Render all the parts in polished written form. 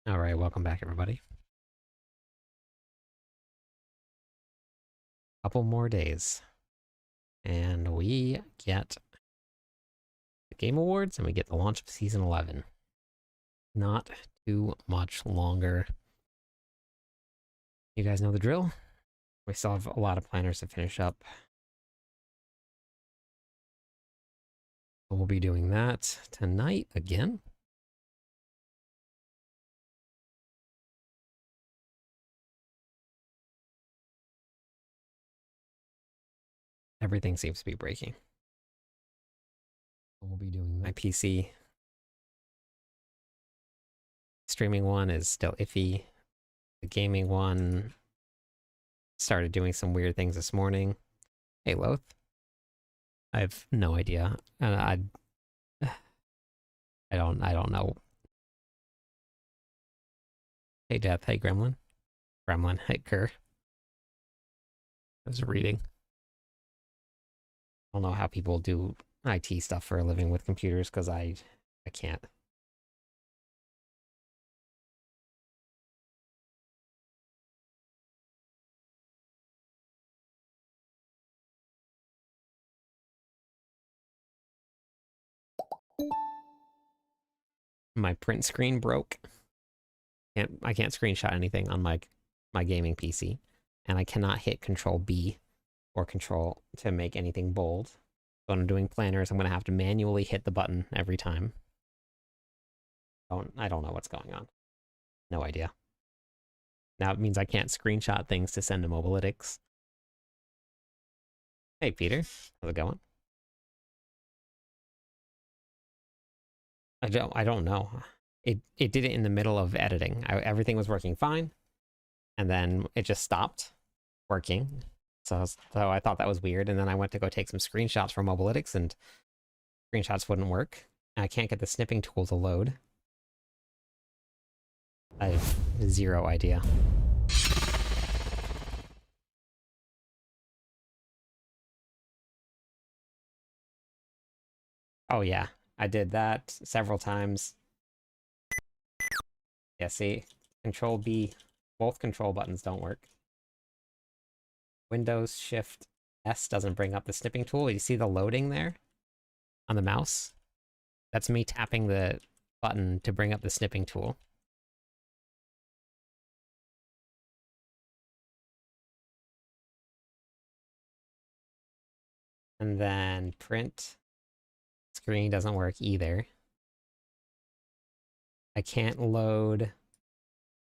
All right, welcome back, everybody. Couple more days, and we get the Game Awards, and we get the launch of Season 11. Not too much longer. You guys know the drill. We still have a lot of planners to finish up. We'll be doing that tonight again. Everything seems to be breaking. We'll be doing my PC. Streaming one is still iffy. The gaming one started doing some weird things this morning. Hey, Loth. I have no idea. And I don't know. Hey, Death. Hey, Gremlin. Gremlin. Hey, Kerr. I was reading. I don't know how people do IT stuff for a living with computers, because I can't. My print screen broke. I can't screenshot anything on my gaming PC, and I cannot hit Control B or Control to make anything bold. So when I'm doing planners, I'm gonna have to manually hit the button every time. I don't know what's going on. No idea. Now it means I can't screenshot things to send to Mobalytics. Hey, Peter. How's it going? I don't know. It did it in the middle of editing. Everything was working fine, and then it just stopped working. So I thought that was weird, and then I went to go take some screenshots from Mobalytics, and screenshots wouldn't work. I can't get the snipping tool to load. I have zero idea. Oh yeah, I did that several times. Yeah, see? Control B, both control buttons don't work. Windows Shift S doesn't bring up the snipping tool. You see the loading there on the mouse? That's me tapping the button to bring up the snipping tool. And then print screen doesn't work either. I can't load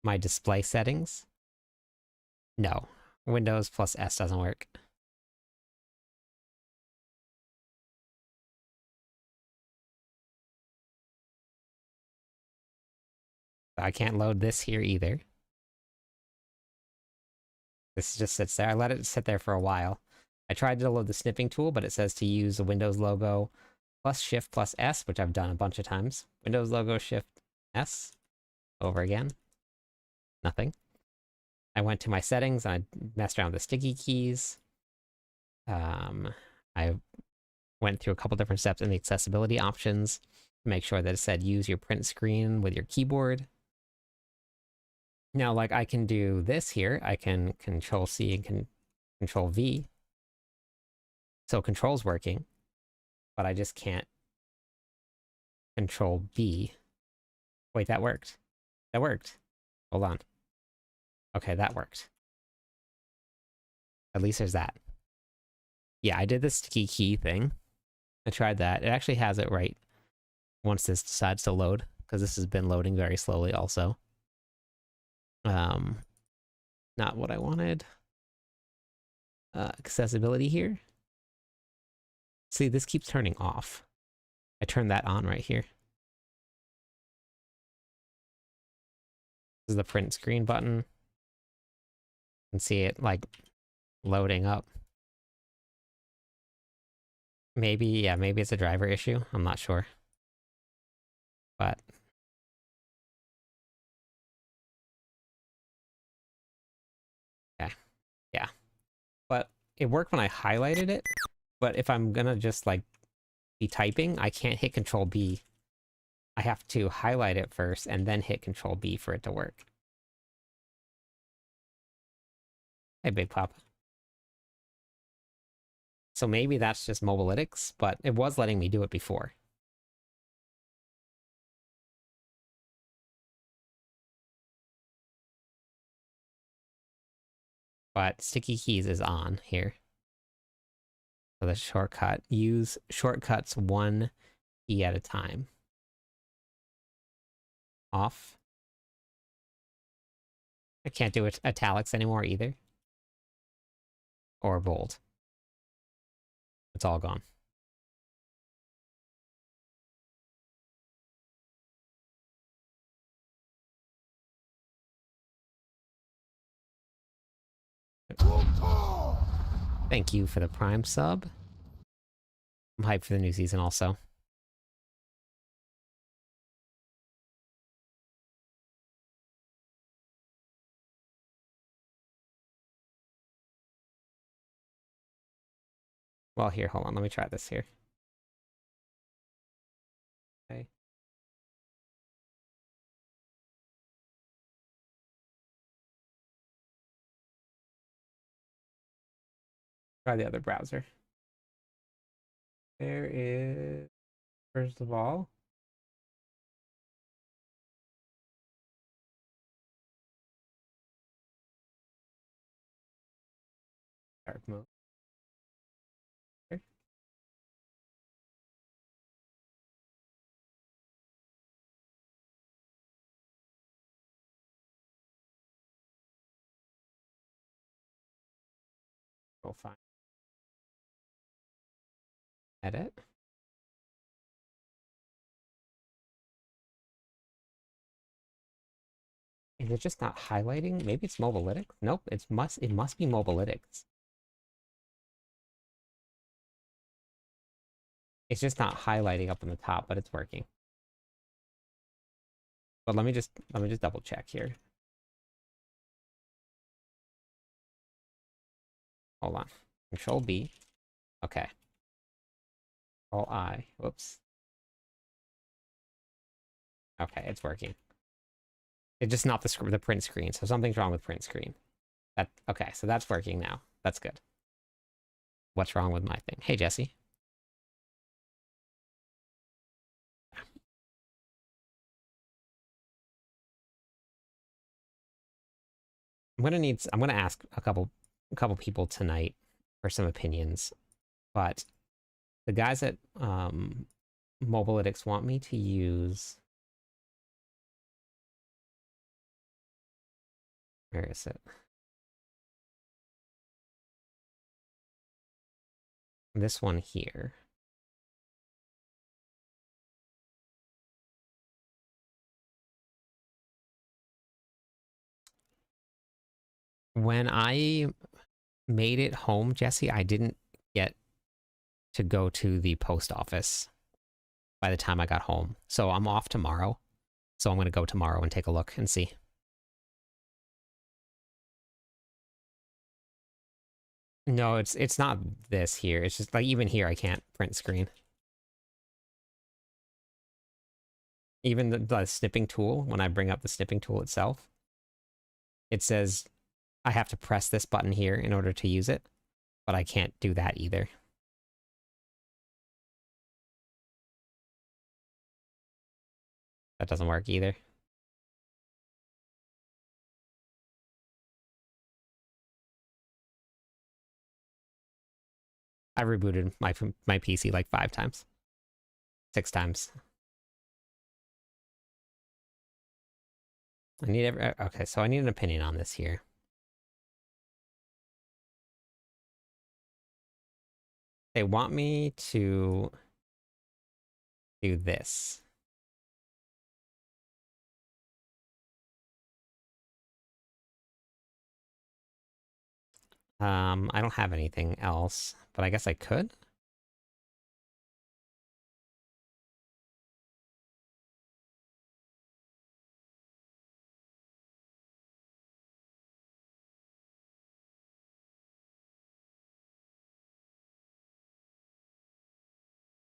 my display settings. No, Windows plus S doesn't work. I can't load this here either. This just sits there. I let it sit there for a while. I tried to load the snipping tool, but it says to use the Windows logo plus Shift plus S, which I've done a bunch of times. Windows logo Shift S. Over again. Nothing. I went to my settings and I messed around with the sticky keys. I went through a couple different steps in the accessibility options to make sure that it said use your print screen with your keyboard. Now, like, I can do this here. I can Control C and Control V. So Control's working, but I just can't Control B. Wait, that worked. That worked. Hold on. Okay, that worked. At least there's that. Yeah, I did the sticky key thing. I tried that. It actually has it right once this decides to load, because this has been loading very slowly also. Not what I wanted. Accessibility here. See, this keeps turning off. I turned that on right here. This is the print screen button. You can see it like loading up. Maybe, yeah, maybe it's a driver issue. I'm not sure. But yeah, yeah. But it worked when I highlighted it. But if I'm gonna just like be typing, I can't hit Control B I have to highlight it first and then hit Control B for it to work. Hey, Big Pop. So maybe that's just Mobalytics, but it was letting me do it before. But sticky keys is on here. So the shortcut, use shortcuts one key at a time. Off. I can't do italics anymore either. Or bold. It's all gone. Thank you for the Prime sub. I'm hyped for the new season also. Well, here, hold on. Let me try this here. Okay. Try the other browser. There is, first of all, dark mode. Okay. Go find edit. Is it just not highlighting? Maybe it's Mobalytics? Nope, it must be Mobalytics. It's just not highlighting up on the top, but it's working. But let me just double check here. Hold on. Control B. Okay. Control I. Whoops. Okay, it's working. It's just not the print screen, so something's wrong with print screen. Okay, so that's working now. That's good. What's wrong with my thing? Hey, Jesse. I'm gonna ask a couple people tonight for some opinions, but the guys at Mobalytics want me to use, where is it? This one here. When I made it home, Jesse, I didn't get to go to the post office by the time I got home. So I'm off tomorrow. So I'm going to go tomorrow and take a look and see. No, it's not this here. It's just like even here I can't print screen. Even the snipping tool, when I bring up the snipping tool itself, it says I have to press this button here in order to use it, but I can't do that either. That doesn't work either. I rebooted my PC like 5 times. 6 times. Okay, so I need an opinion on this here. They want me to do this. I don't have anything else, but I guess I could.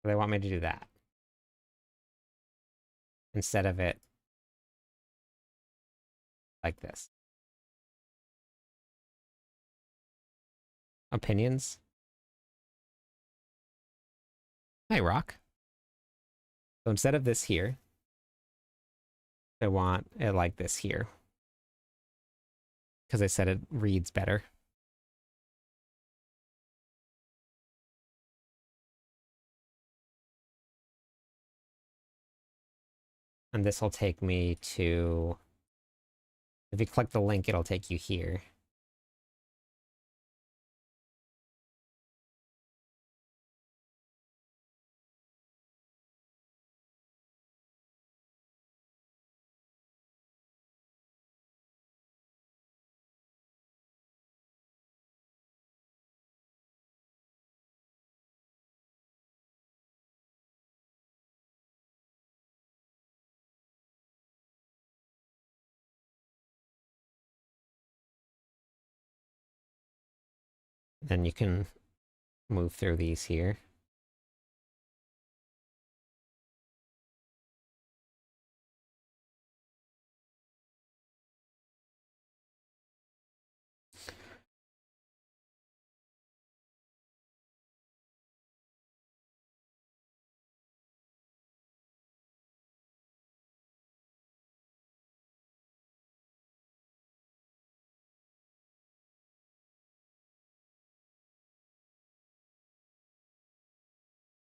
They want me to do that. instead of it like this. Opinions. Hi, Rock. So instead of this here, I want it like this here. Because I said it reads better. And this will take me to... If you click the link, it'll take you here. Then you can move through these here.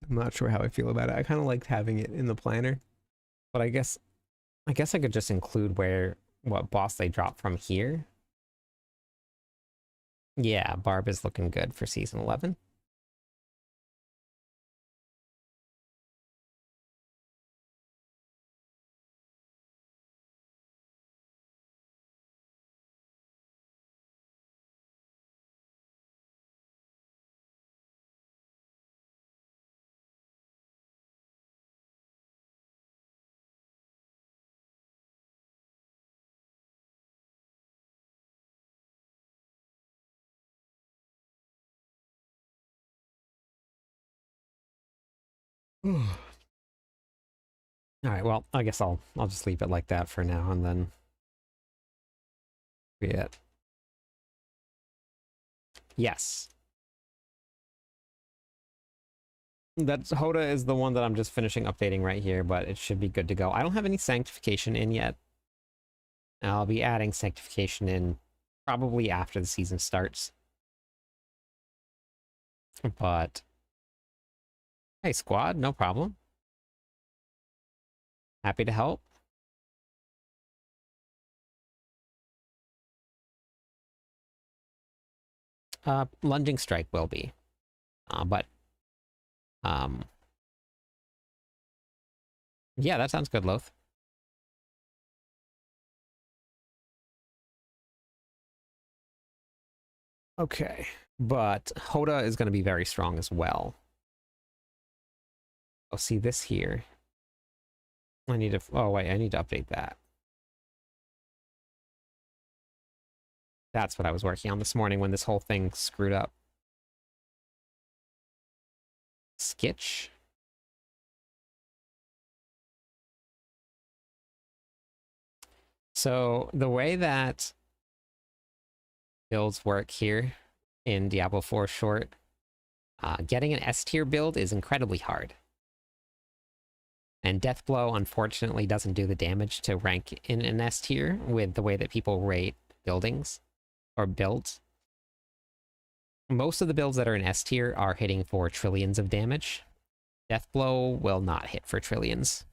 I'm not sure how I feel about it. I kind of liked having it in the planner, but I guess I could just include what boss they drop from here. Yeah, Barb is looking good for season 11. All right, well, I guess I'll just leave it like that for now and then it. Yes. That's Hoda is the one that I'm just finishing updating right here, but it should be good to go. I don't have any sanctification in yet. I'll be adding sanctification in probably after the season starts. But hey, squad, no problem. Happy to help. Lunging strike will be. But yeah, that sounds good, Loth. Okay. But Hoda is going to be very strong as well. Oh, see this here. I need to... Oh, wait, I need to update that. That's what I was working on this morning when this whole thing screwed up. Skitch. So the way that builds work here in Diablo 4 Short, getting an S tier build is incredibly hard. And Deathblow, unfortunately, doesn't do the damage to rank in an S tier with the way that people rate buildings or builds. Most of the builds that are in S tier are hitting for trillions of damage. Deathblow will not hit for trillions.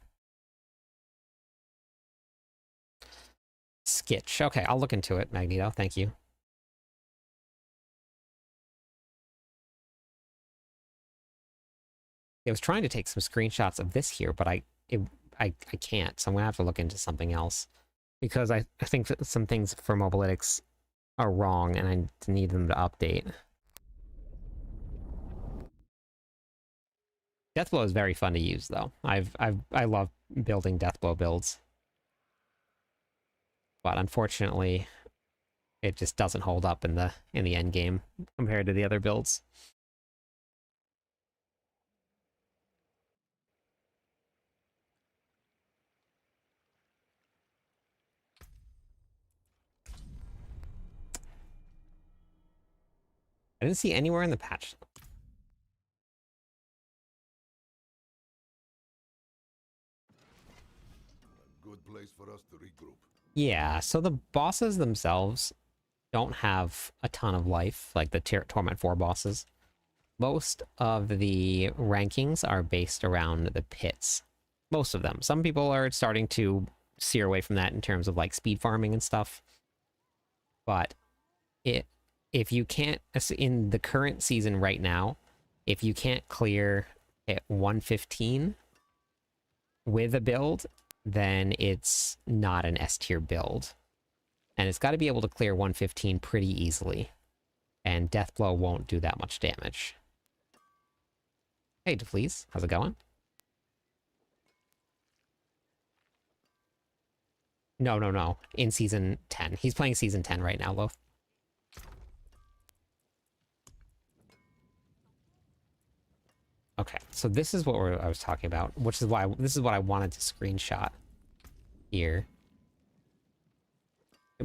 Skitch. Okay, I'll look into it, Magneto. Thank you. I was trying to take some screenshots of this here, but I can't, so I'm gonna have to look into something else. Because I think that some things for Mobalytics are wrong, and I need them to update. Deathblow is very fun to use, though. I love building Deathblow builds. But unfortunately, it just doesn't hold up in the end game compared to the other builds. I didn't see anywhere in the patch. Good place for us to regroup. Yeah, so the bosses themselves don't have a ton of life, like the Torment 4 bosses. Most of the rankings are based around the pits. Most of them. Some people are starting to steer away from that in terms of like speed farming and stuff. But if you can't, in the current season right now, if you can't clear at 115 with a build, then it's not an S tier build. And it's got to be able to clear 115 pretty easily. And Deathblow won't do that much damage. Hey, DeFleas, how's it going? No, no, no. In Season 10. He's playing Season 10 right now, Loth. Okay, so this is what I was talking about, which is why this is what I wanted to screenshot here.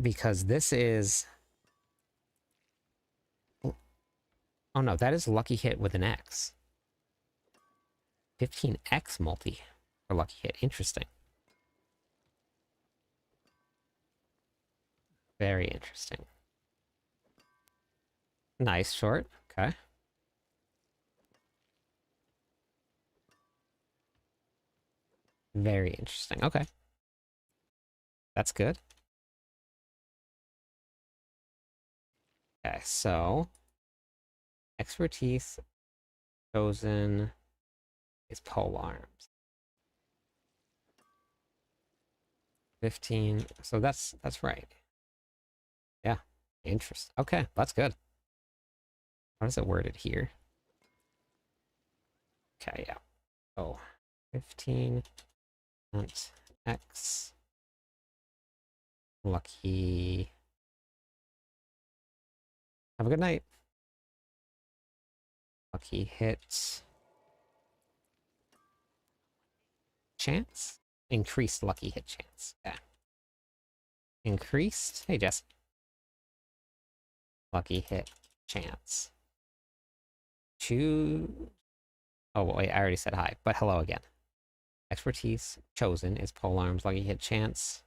Because this is... Oh no, that is Lucky Hit with an X. 15x multi for Lucky Hit. Interesting. Very interesting. Nice short. Okay. Very interesting. Okay. That's good. Okay, so expertise chosen is pole arms. 15. So that's right. Yeah. Interesting. Okay, that's good. How is it worded here? Okay, yeah. Oh, 15 and X. Lucky. Have a good night. Lucky hit. Chance? Increased lucky hit chance. Yeah. Increased. Hey, Jess. Lucky hit chance. Choose. Oh, wait, I already said hi, but hello again. Expertise chosen is polearms, lucky hit chance.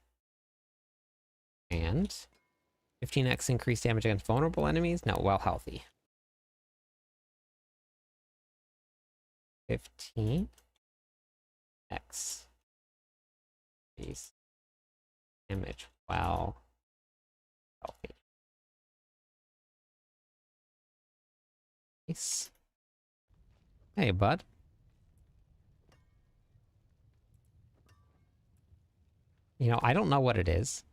And 15x increased damage against vulnerable enemies? No, well healthy. 15x increased damage while healthy. Nice. Hey, bud. You know, I don't know what it is,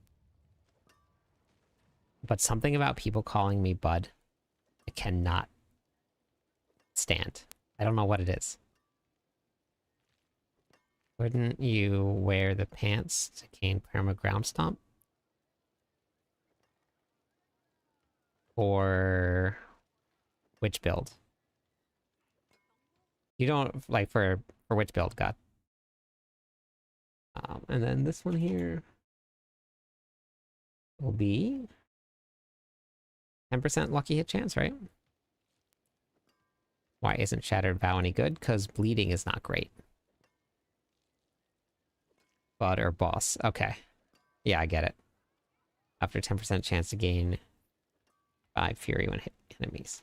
but something about people calling me bud, I cannot stand. I don't know what it is. Wouldn't you wear the pants to gain perma ground stomp? Or which build? You don't like for which build, God? And then this one here will be 10% lucky hit chance, right? Why isn't Shattered Vow any good? Because bleeding is not great. Bud or boss. Okay. Yeah, I get it. After 10% chance to gain 5 fury when hit enemies.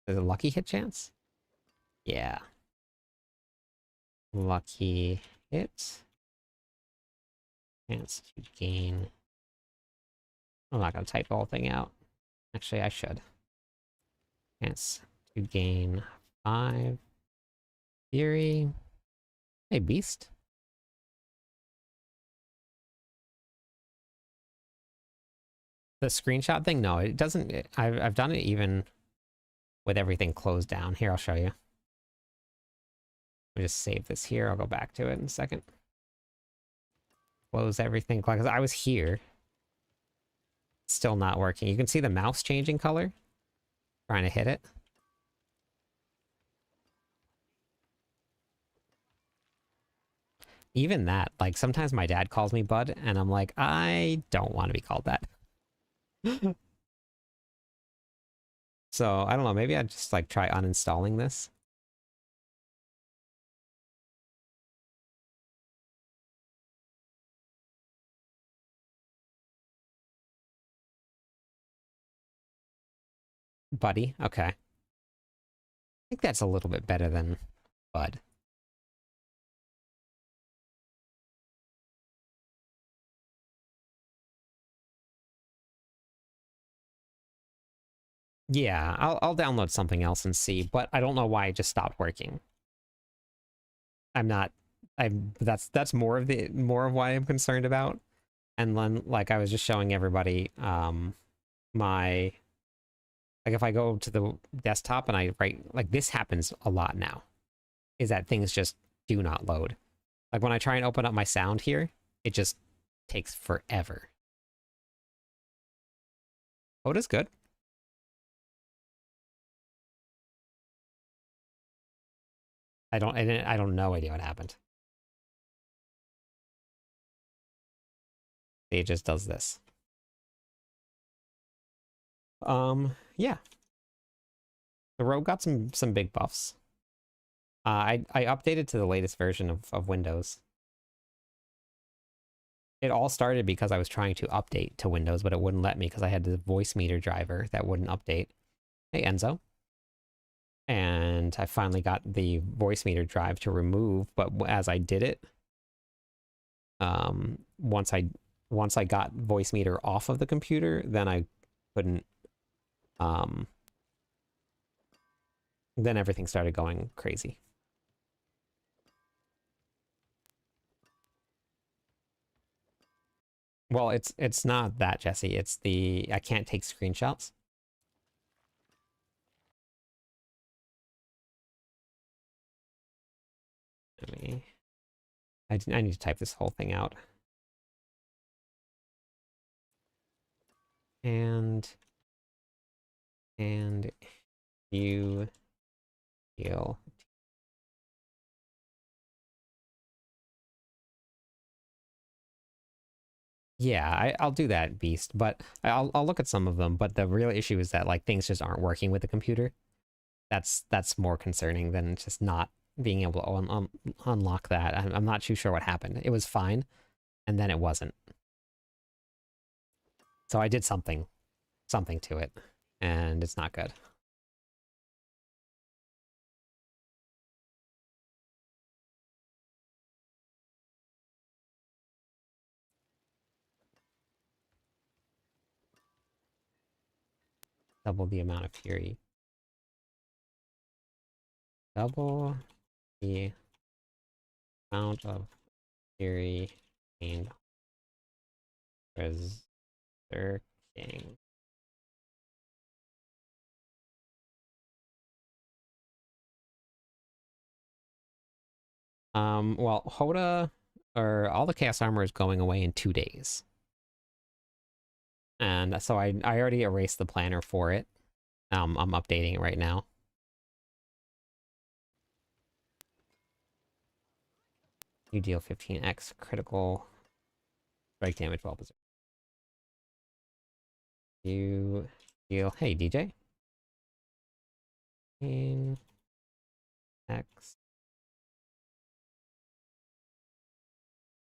Is it a lucky hit chance? Yeah. Lucky hit. Chance to gain... I'm not going to type the whole thing out. Actually, I should. Chance to gain 5 fury. Hey, beast. The screenshot thing? No, it doesn't. I've done it even with everything closed down. Here, I'll show you. Let me just save this here. I'll go back to it in a second. Close everything. Because I was here. Still not working. You can see the mouse changing color. Trying to hit it. Even that, like, sometimes my dad calls me bud, and I'm like, I don't want to be called that. So I don't know, maybe I'd just like try uninstalling this. Buddy, okay. I think that's a little bit better than Bud. Yeah, I'll download something else and see, but I don't know why it just stopped working. I'm not that's more of why I'm concerned about. And then like I was just showing everybody my like if I go to the desktop and I write like this happens a lot now. Is that things just do not load. Like when I try and open up my sound here, it just takes forever. Oh, it is good. I don't no idea what happened. It just does this. Yeah. The Rogue got some big buffs. I updated to the latest version of Windows. It all started because I was trying to update to Windows, but it wouldn't let me because I had the Voicemeeter driver that wouldn't update. Hey, Enzo. And I finally got the Voicemeeter drive to remove, but as I did it, once I got Voicemeeter off of the computer, then I couldn't, then everything started going crazy. Well, it's not that, Jesse. It's the I can't take screenshots. Let me. I need to type this whole thing out. And you feel. Yeah, I'll do that, Beast, but I'll look at some of them, but the real issue is that like things just aren't working with the computer. That's more concerning than just not being able to unlock that. I'm not too sure what happened. It was fine, and then it wasn't. So I did something to it, and it's not good. Double the amount of fury. Double the amount of fury gained. Berserking. Well, Hoda, or all the Chaos Armor is going away in 2 days. And so I already erased the planner for it. I'm updating it right now. You deal 15x critical strike damage while berserk. You deal, hey DJ. 15x.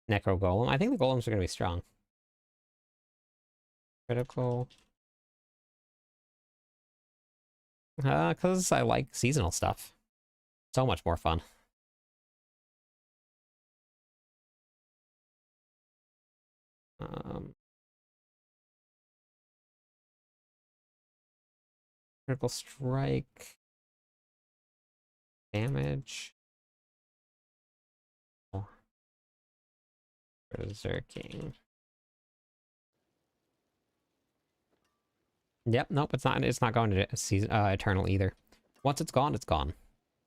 Necro Golem. I think the Golems are going to be strong. Critical. Because I like seasonal stuff. So much more fun. Critical strike. Damage. Oh. Berserking. Yep, nope, it's not going to season, Eternal either. Once it's gone, it's gone.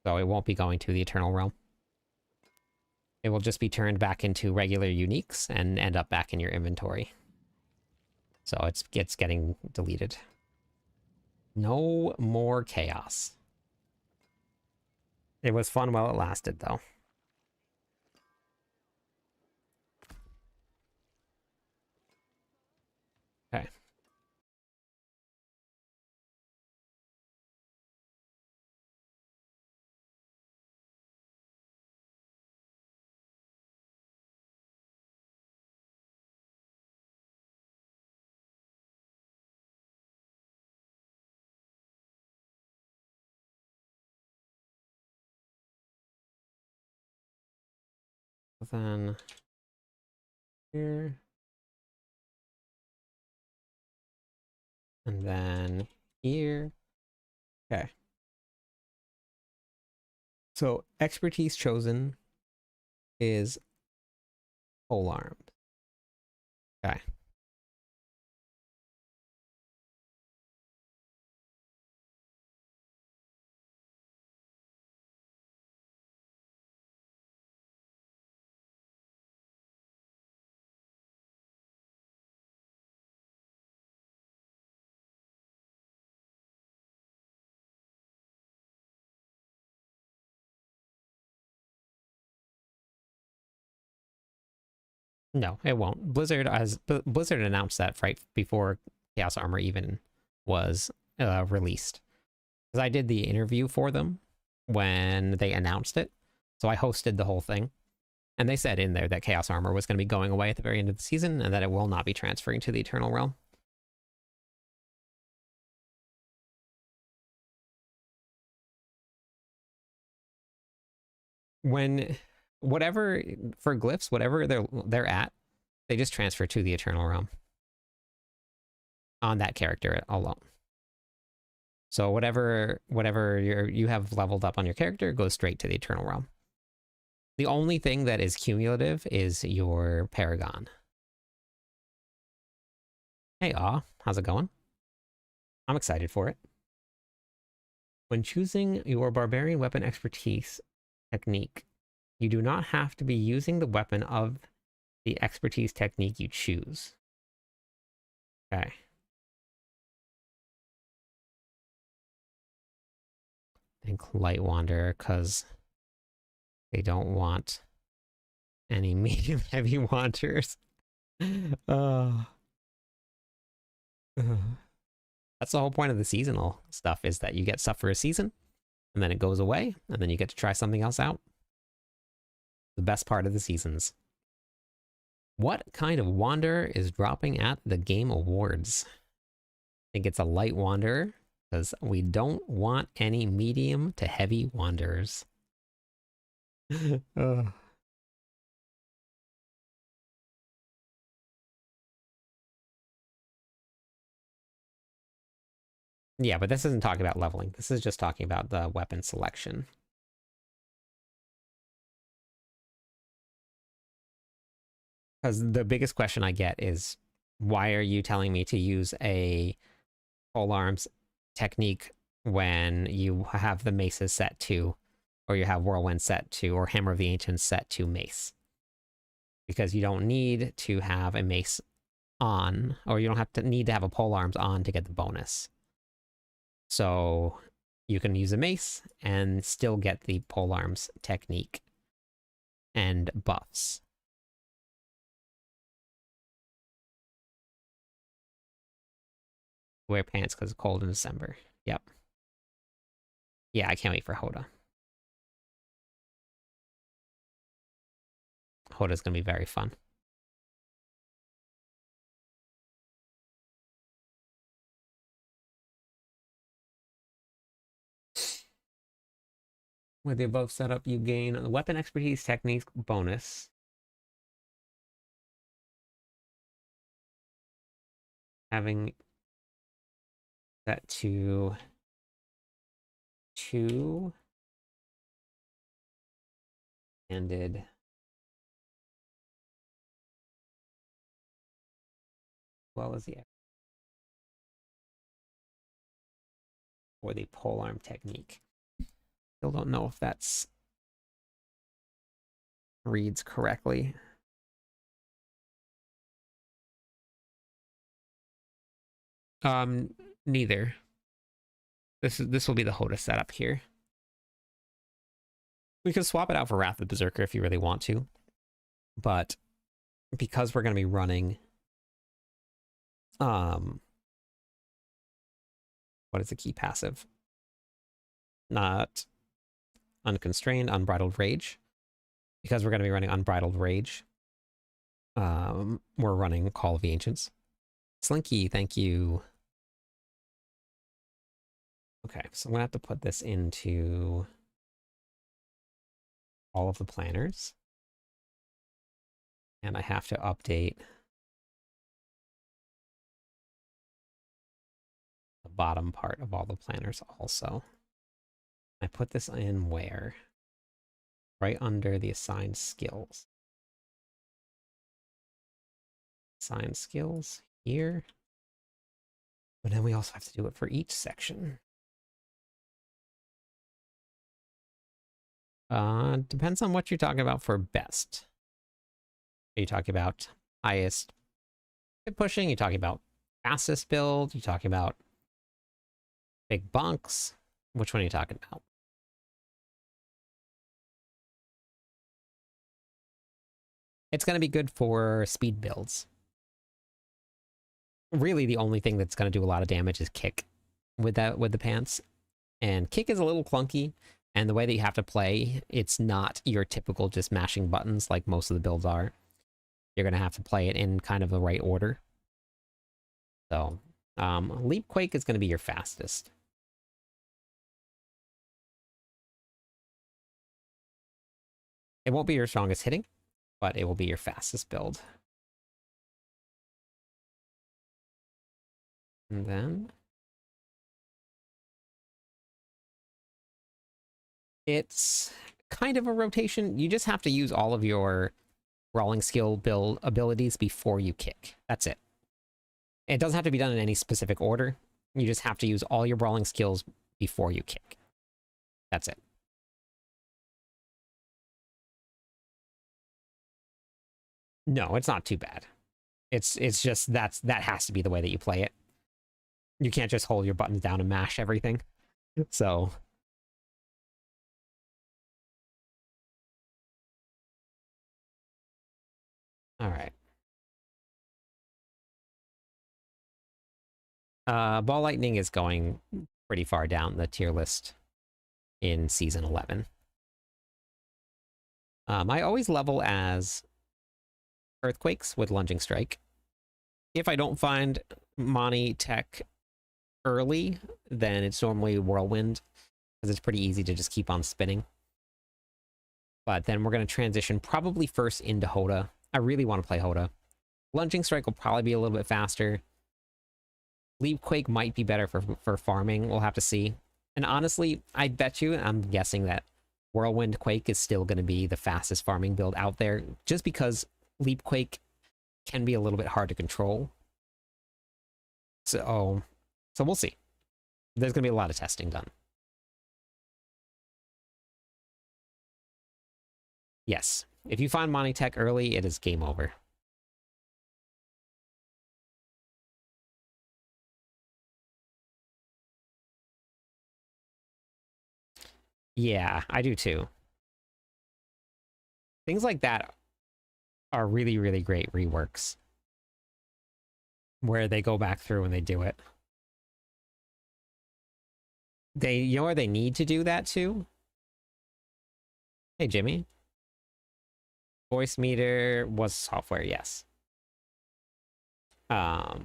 So it won't be going to the Eternal Realm. It will just be turned back into regular uniques and end up back in your inventory. So it's getting deleted. No more chaos. It was fun while it lasted, though. Okay. then here. And then here. Okay. So expertise chosen is polearm. Okay. No, it won't. Blizzard announced that right before Chaos Armor even was released. Because I did the interview for them when they announced it, so I hosted the whole thing, and they said in there that Chaos Armor was going to be going away at the very end of the season, and that it will not be transferring to the Eternal Realm. When whatever for glyphs, whatever they're at, they just transfer to the Eternal Realm on that character alone. So whatever you have leveled up on your character goes straight to the Eternal Realm. The only thing that is cumulative is your Paragon. Hey, how's it going? I'm excited for it. When choosing your Barbarian weapon expertise technique, you do not have to be using the weapon of the expertise technique you choose. Okay. I think Light Wanderer, because they don't want any medium heavy wanderers. That's the whole point of the seasonal stuff, is that you get stuff for a season, and then it goes away, and then you get to try something else out. The best part of the seasons. What kind of wanderer is dropping at the Game Awards? I think it's a light wanderer, because we don't want any medium to heavy wanderers. Yeah, but this isn't talking about leveling. This is just talking about the weapon selection. Because the biggest question I get is, why are you telling me to use a polearms technique when you have the maces set to, or you have whirlwind set to, or hammer of the ancients set to mace? Because you don't need to have a mace on, or you don't have to need to have a polearms on to get the bonus. So you can use a mace and still get the polearms technique and buffs. Wear pants because it's cold in December. Yep. Yeah, I can't wait for Hoda. Hoda's gonna be very fun. With the above setup, you gain a weapon expertise technique bonus. Having that to 2 handed. Well as the or the polearm technique. Still don't know if that's reads correctly. Neither. This will be the Hoda setup here. We can swap it out for Wrath of Berserker if you really want to, but because we're going to be running what is the key passive? Not Unconstrained, Unbridled Rage. Because we're going to be running Unbridled Rage, we're running Call of the Ancients. Slinky, thank you. Okay, so I'm going to have to put this into all of the planners. And I have to update the bottom part of all the planners also. I put this in where? Right under the assigned skills. Assigned skills here. But then we also have to do it for each section. Depends on what you're talking about for best. Are you talking about highest hit pushing? You're talking about fastest build? You're talking about big bunks? Which one are you talking about? It's going to be good for speed builds. Really, the only thing that's going to do a lot of damage is kick with the pants. And kick is a little clunky, and the way that you have to play, it's not your typical just mashing buttons like most of the builds are. You're going to have to play it in kind of the right order. So, Leap Quake is going to be your fastest. It won't be your strongest hitting, but it will be your fastest build. And then it's kind of a rotation. You just have to use all of your brawling skill build abilities before you kick. That's it. It doesn't have to be done in any specific order. You just have to use all your brawling skills before you kick. That's it. No, it's not too bad. It's just that has to be the way that you play it. You can't just hold your buttons down and mash everything. So all right. Ball Lightning is going pretty far down the tier list in Season 11. I always level as Earthquakes with Lunging Strike. If I don't find Mani Tech early, then it's normally Whirlwind, because it's pretty easy to just keep on spinning. But then we're going to transition probably first into Hoda. I really want to play Hoda. Lunging Strike will probably be a little bit faster. Leap Quake might be better for farming. We'll have to see. And honestly, I bet you, I'm guessing that Whirlwind Quake is still going to be the fastest farming build out there, just because Leap Quake can be a little bit hard to control. So we'll see. There's going to be a lot of testing done. Yes, if you find Mani Tech early, it is game over. Yeah, I do too. Things like that are really, really great reworks, where they go back through and they do it. You know where they need to do that too? Hey, Jimmy. Voice meter was software, yes. Not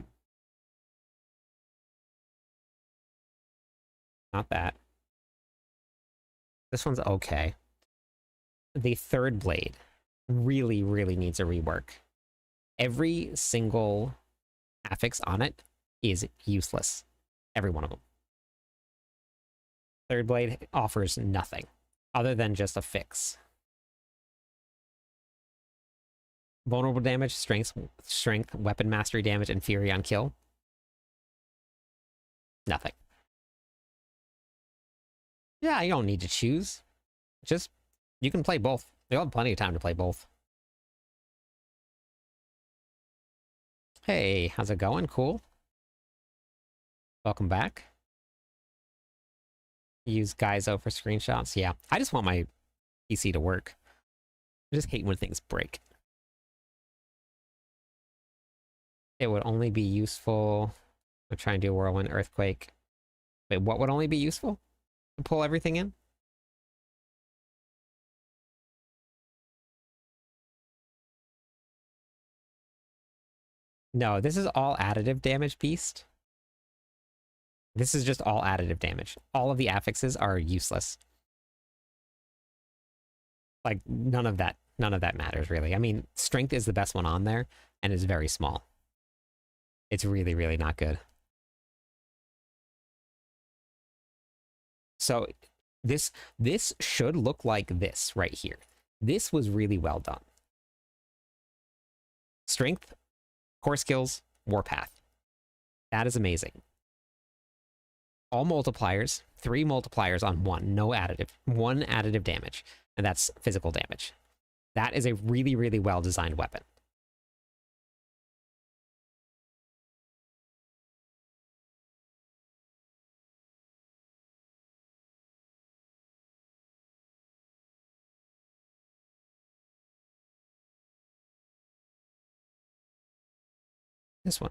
that. This one's okay. The third blade really, really needs a rework. Every single affix on it is useless. Every one of them. Third blade offers nothing other than just a fix. Vulnerable damage, strength, weapon mastery damage, and fury on kill. Nothing. Yeah, you don't need to choose. Just, you can play both. You'll have plenty of time to play both. Hey, how's it going? Cool. Welcome back. Use Gaizo for screenshots. Yeah, I just want my PC to work. I just hate when things break. It would only be useful. I'm trying to do Whirlwind Earthquake. Wait, what would only be useful? To pull everything in? No, this is all additive damage, Beast. This is just all additive damage. All of the affixes are useless. Like, none of that none of that matters, really. I mean, strength is the best one on there, and is very small. It's really, really not good. So this should look like this right here. This was really well done. Strength, core skills, warpath. That is amazing. All multipliers, 3 multipliers on 1, no additive, 1 additive damage, and that's physical damage. That is a really, really well designed weapon.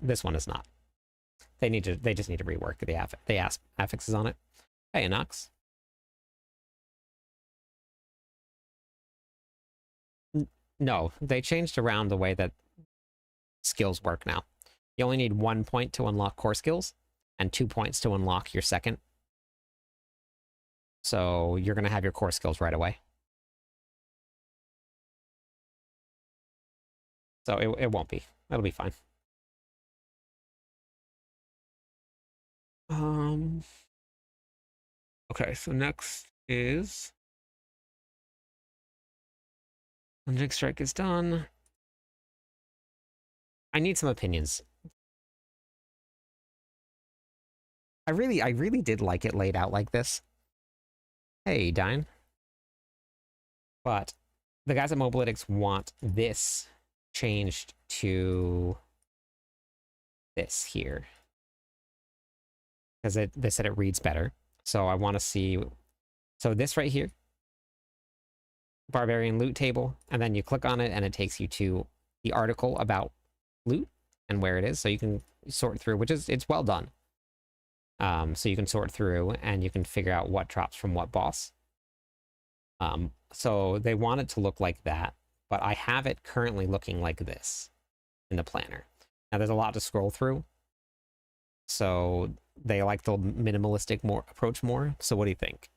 This one is not. They just need to rework the affixes on it. Hey, Inox. No, they changed around the way that skills work now. You only need 1 point to unlock core skills, and 2 points to unlock your second. So you're gonna have your core skills right away. So it won't be. It'll be fine. Okay, so next is Unjig Strike is done. I need some opinions. I really did like it laid out like this. Hey, Dine. But the guys at Mobalytics want this changed to this here. Because they said it reads better. So I want to see... So this right here. Barbarian loot table. And then you click on it and it takes you to the article about loot and where it is. So you can sort through, it's well done. So you can sort through and you can figure out what drops from what boss. So they want it to look like that, but I have it currently looking like this in the planner. Now there's a lot to scroll through. So they like the minimalistic approach more. So what do you think?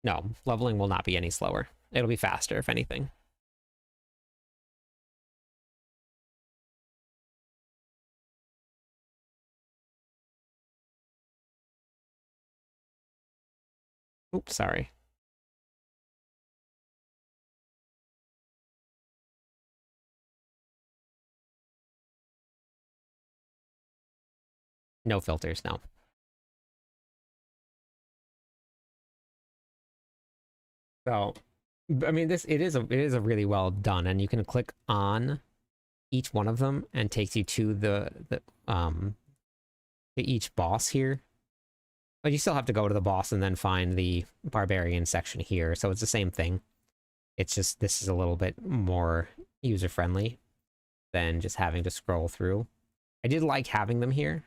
No, leveling will not be any slower. It'll be faster, if anything. Oops, sorry. No filters, no. So, I mean, it is a really well done, and you can click on each one of them and takes you to to each boss here. But you still have to go to the boss and then find the barbarian section here. So it's the same thing. It's just this is a little bit more user friendly than just having to scroll through. I did like having them here,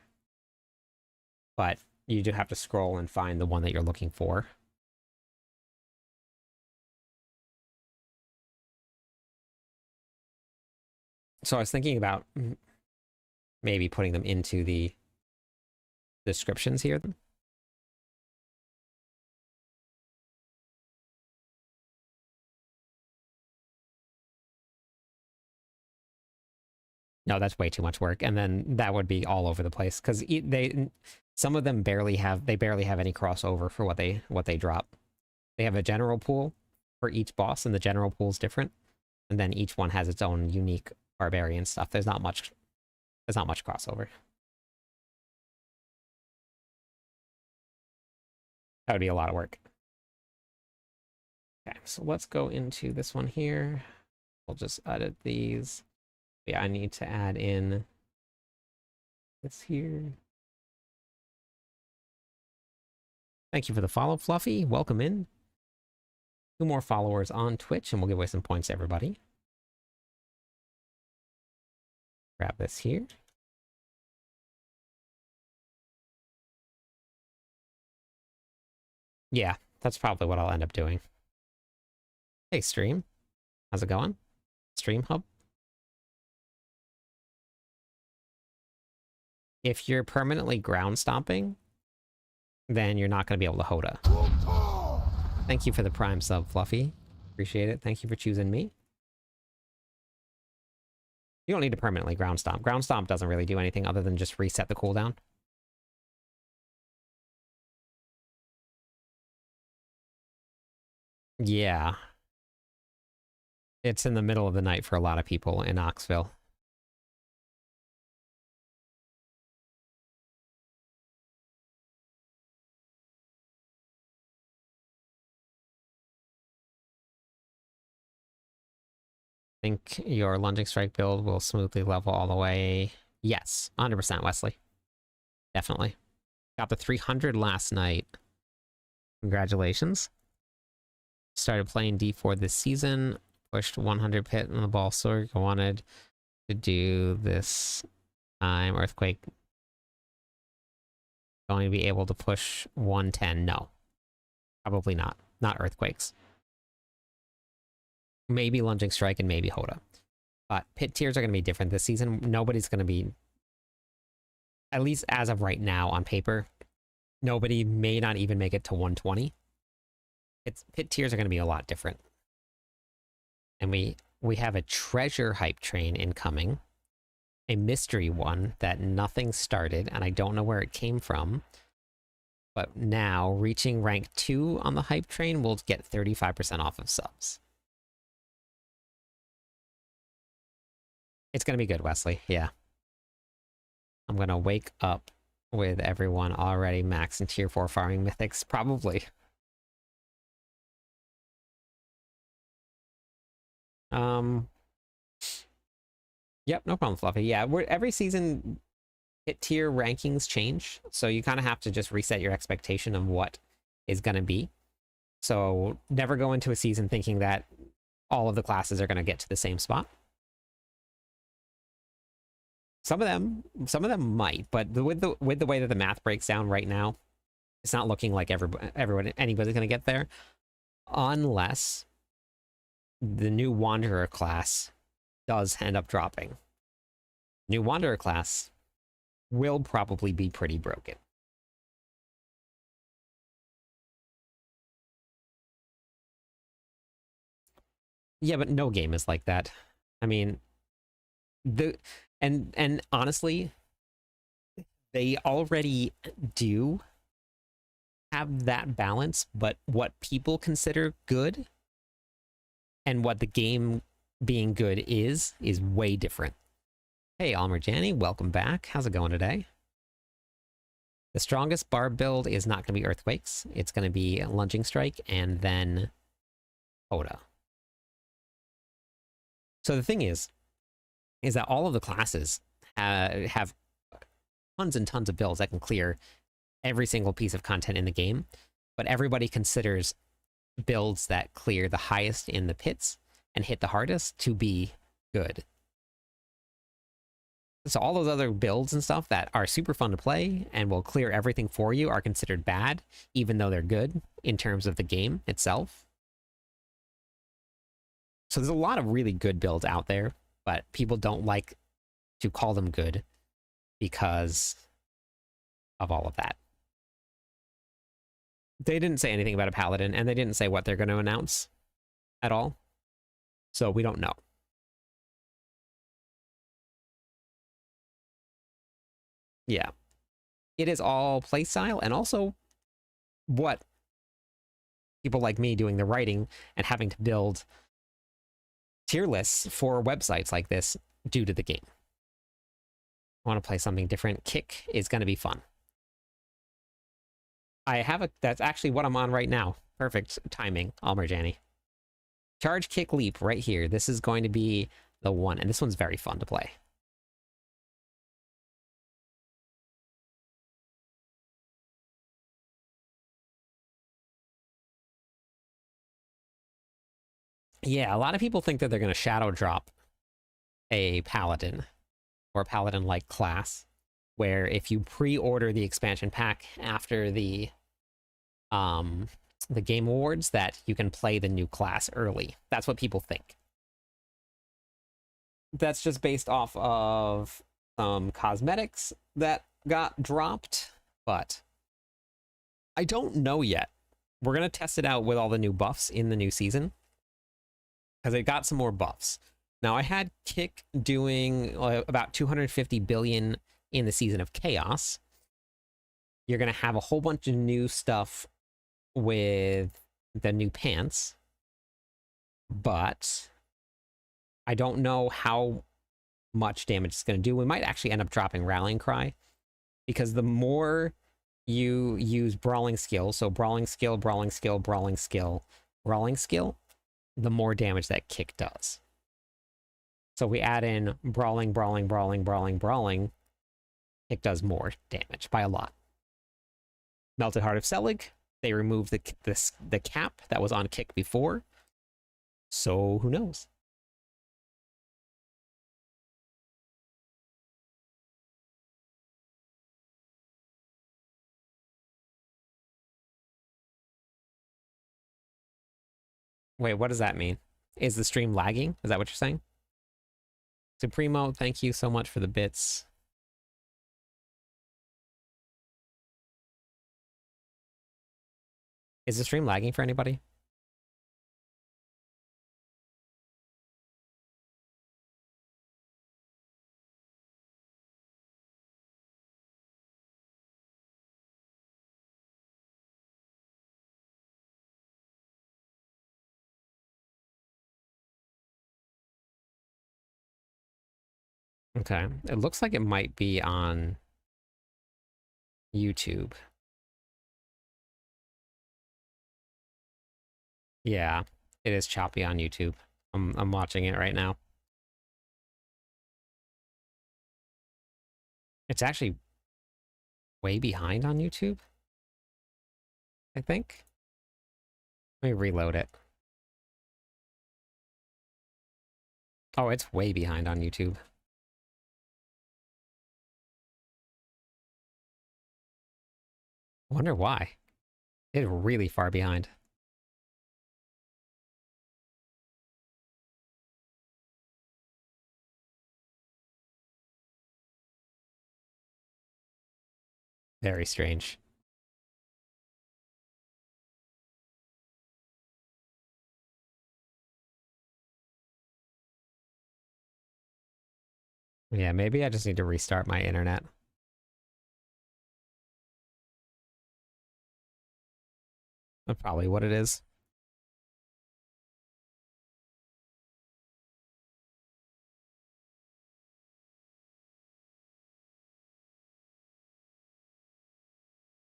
but you do have to scroll and find the one that you're looking for. So I was thinking about maybe putting them into the descriptions here. No, that's way too much work, and then that would be all over the place because some of them barely have any crossover for what they drop. They have a general pool for each boss, and the general pool is different, and then each one has its own unique barbarian stuff. There's not much crossover. That would be a lot of work. Okay, so let's go into this one here. We'll just edit these. Yeah, I need to add in this here. Thank you for the follow, Fluffy. Welcome in. 2 more followers on Twitch, and we'll give away some points to everybody. Grab this here. Yeah, that's probably what I'll end up doing. Hey, stream. How's it going? Stream Hub. If you're permanently ground stomping, then you're not going to be able to Hoda. Thank you for the Prime sub, Fluffy. Appreciate it. Thank you for choosing me. You don't need to permanently Ground Stomp. Ground Stomp doesn't really do anything other than just reset the cooldown. Yeah. It's in the middle of the night for a lot of people in Knoxville. Think your Lunging Strike build will smoothly level all the way. Yes, 100% Wesley. Definitely. Got the 300 last night. Congratulations. Started playing D4 this season. Pushed 100 pit in the ball sword. I wanted to do this time. Earthquake. Going to be able to push 110. No. Probably not. Not Earthquakes. Maybe Lunging Strike and maybe Hoda. But pit tiers are going to be different this season. Nobody's going to be, at least as of right now on paper, nobody may not even make it to 120. Pit tiers are going to be a lot different. And we have a treasure hype train incoming. A mystery one that nothing started, and I don't know where it came from. But now, reaching rank 2 on the hype train will get 35% off of subs. It's going to be good, Wesley. Yeah. I'm going to wake up with everyone already max in tier 4 farming mythics. Probably. Yep, no problem, Fluffy. Yeah, every season hit tier rankings change, so you kind of have to just reset your expectation of what is going to be. So never go into a season thinking that all of the classes are going to get to the same spot. Some of them might, but with the way that the math breaks down right now, it's not looking like anybody's going to get there, unless the new Wanderer class does end up dropping. New Wanderer class will probably be pretty broken. Yeah, but no game is like that. I mean, and honestly, they already do have that balance, but what people consider good and what the game being good is way different. Hey, Almerjani, welcome back. How's it going today? The strongest barb build is not going to be Earthquakes. It's going to be Lunging Strike and then Hoda. So the thing is that all of the classes have tons and tons of builds that can clear every single piece of content in the game, but everybody considers builds that clear the highest in the pits and hit the hardest to be good. So all those other builds and stuff that are super fun to play and will clear everything for you are considered bad, even though they're good in terms of the game itself. So there's a lot of really good builds out there, but people don't like to call them good because of all of that. They didn't say anything about a paladin, and they didn't say what they're going to announce at all. So we don't know. Yeah. It is all playstyle, and also what people like me doing the writing and having to build tier lists for websites like this do to the game. I want to play something different. Kick is going to be fun. That's actually what I'm on right now. Perfect timing, Almerjani. Charge, kick, leap right here. This is going to be the one, and this one's very fun to play. Yeah, a lot of people think that they're going to shadow drop a paladin or paladin-like class, where if you pre-order the expansion pack after the Game Awards, that you can play the new class early. That's what people think. That's just based off of cosmetics that got dropped, but I don't know yet. We're going to test it out with all the new buffs in the new season, because it got some more buffs. Now, I had Kick doing about 250 billion in the Season of Chaos. You're going to have a whole bunch of new stuff with the new pants, but I don't know how much damage it's going to do. We might actually end up dropping Rallying Cry, because the more you use Brawling Skill, so Brawling Skill, Brawling Skill, Brawling Skill, Brawling Skill, the more damage that Kick does. So we add in Brawling, Brawling, Brawling, Brawling, Brawling, Kick does more damage by a lot. Melted Heart of Selig, they removed the cap that was on Kick before, so who knows? Wait, what does that mean? Is the stream lagging? Is that what you're saying? Supremo, thank you so much for the bits. Is the stream lagging for anybody? Okay, it looks like it might be on YouTube. Yeah, it is choppy on YouTube. I'm watching it right now. It's actually way behind on YouTube, I think. Let me reload it. Oh, it's way behind on YouTube. Wonder why. It's really far behind. Very strange. Yeah, maybe I just need to restart my internet. That's probably what it is.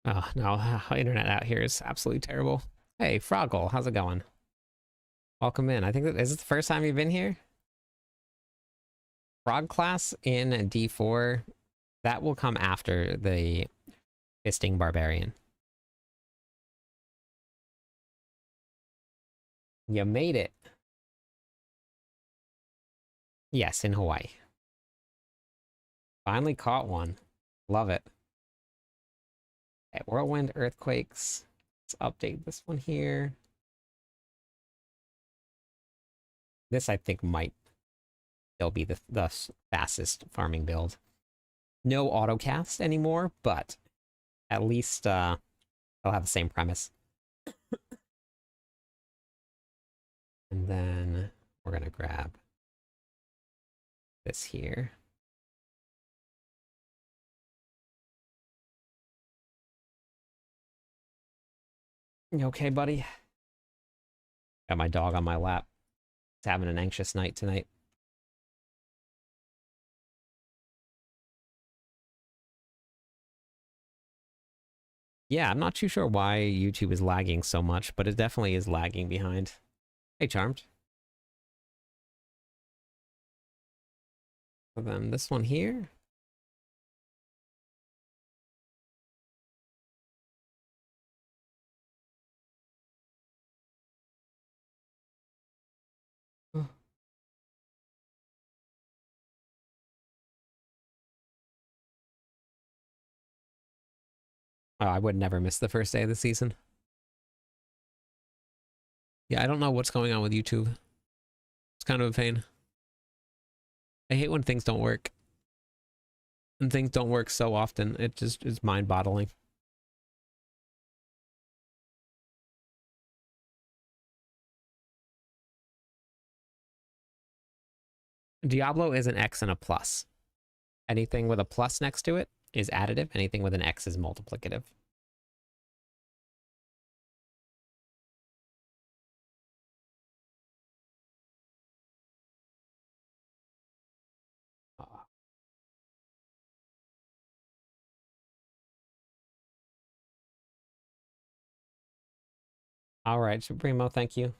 Oh, no, internet out here is absolutely terrible. Hey, Froggle, how's it going? Welcome in. I think is it the first time you've been here? Frog class in D4, that will come after the Fisting Barbarian. You made it. Yes, in Hawaii. Finally caught one. Love it. Okay, Whirlwind, Earthquakes. Let's update this one here. This, I think, might still be the fastest farming build. No autocast anymore, but at least they'll have the same premise. And then we're going to grab this here. You okay, buddy? Got my dog on my lap. It's having an anxious night tonight. Yeah, I'm not too sure why YouTube is lagging so much, but it definitely is lagging behind. Hey, Charmed. So then this one here. Oh, I would never miss the first day of the season. Yeah, I don't know what's going on with YouTube. It's kind of a pain. I hate when things don't work. And things don't work so often. It just is mind-boggling. Diablo is an X and a plus. Anything with a plus next to it is additive. Anything with an X is multiplicative. All right, Supremo, thank you.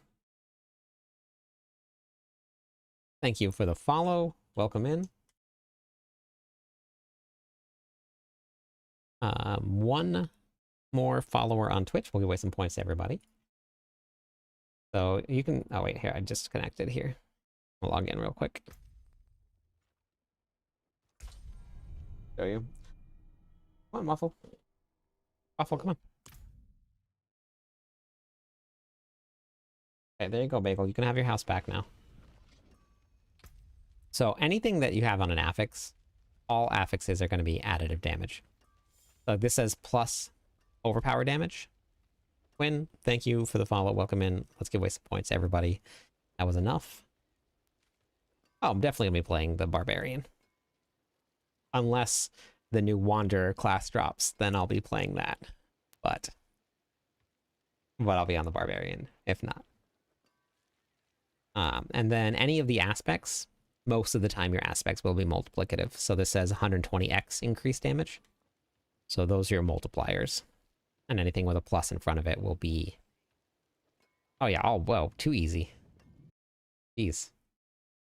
Thank you for the follow. Welcome in. One more follower on Twitch. We'll give away some points to everybody. So you can... Oh, wait, here. I just connected here. I'll log in real quick. Show you. Come on, Muffle. Muffle, come on. Okay, there you go, Bagel. You can have your house back now. So anything that you have on an affix, all affixes are going to be additive damage. So this says plus overpower damage. Quinn, thank you for the follow. Welcome in. Let's give away some points to everybody. That was enough. Oh, I'm definitely going to be playing the Barbarian. Unless the new Wanderer class drops, then I'll be playing that. But I'll be on the Barbarian, if not. And then any of the aspects, most of the time your aspects will be multiplicative. So this says 120x increased damage. So those are your multipliers. And anything with a plus in front of it will be... Oh yeah, oh, whoa, too easy. Jeez.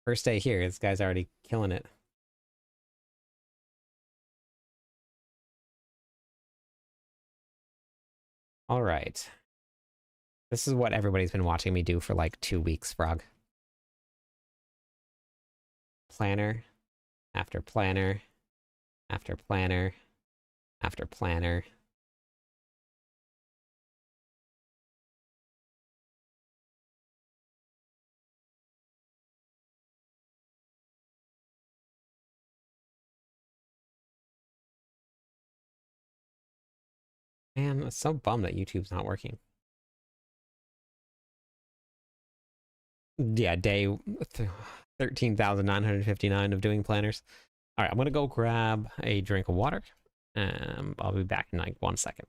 First day here, this guy's already killing it. All right. This is what everybody's been watching me do for like 2 weeks, Frog. Planner, after planner, after planner, after planner. Man, I'm so bummed that YouTube's not working. Yeah, day 13,959 of doing planners. All right, I'm gonna go grab a drink of water. I'll be back in like 1 second.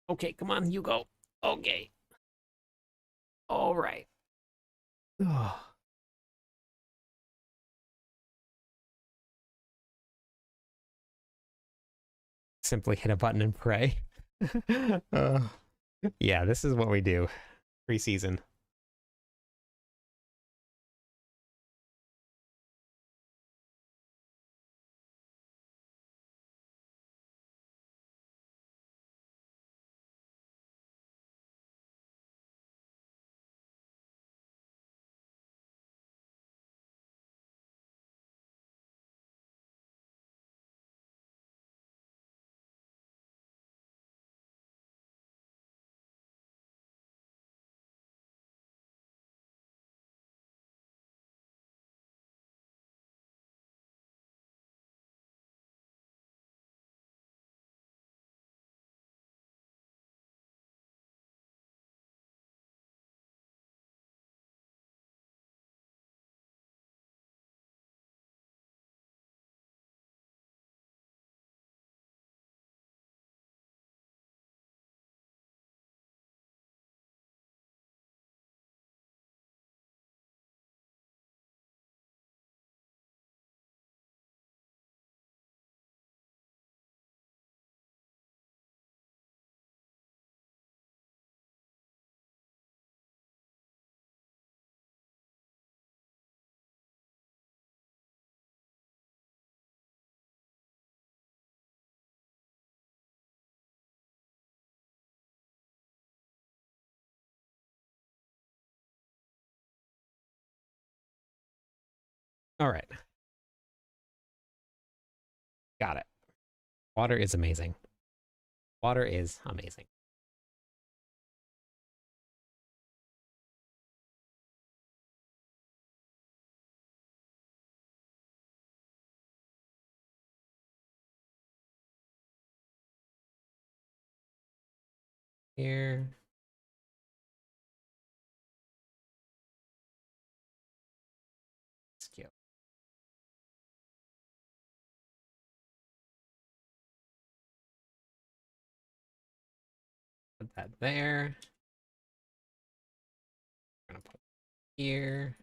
Okay, come on, you go. Okay. All right. Oh. Simply hit a button and pray. Yeah, this is what we do. Preseason. All right. Got it. Water is amazing. Water is amazing. Here. put that there. We're gonna put it here.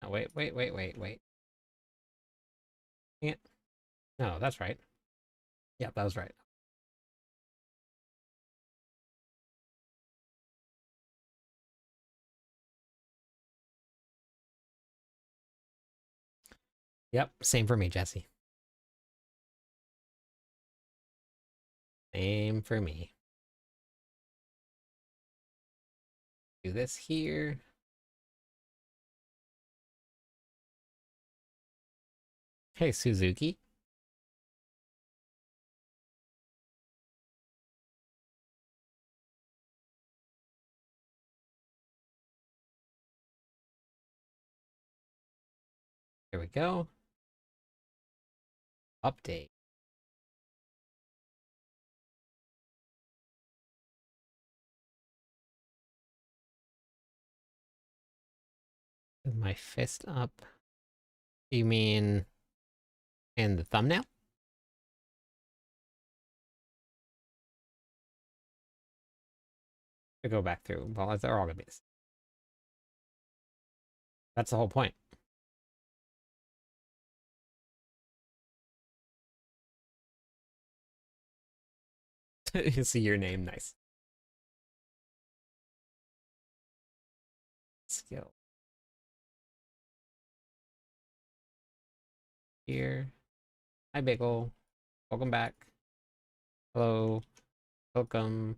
Oh, wait. Can't. No, that's right. Yep, that was right. Yep, same for me, Jesse. Same for me. Do this here. Hey, Suzuki. Here we go. Update. With my fist up. You mean in the thumbnail? To go back through. Well, they're all gonna be the same. That's the whole point. You see your name, nice. Skill. Here. Hi, Bagel. Welcome back. Hello. Welcome.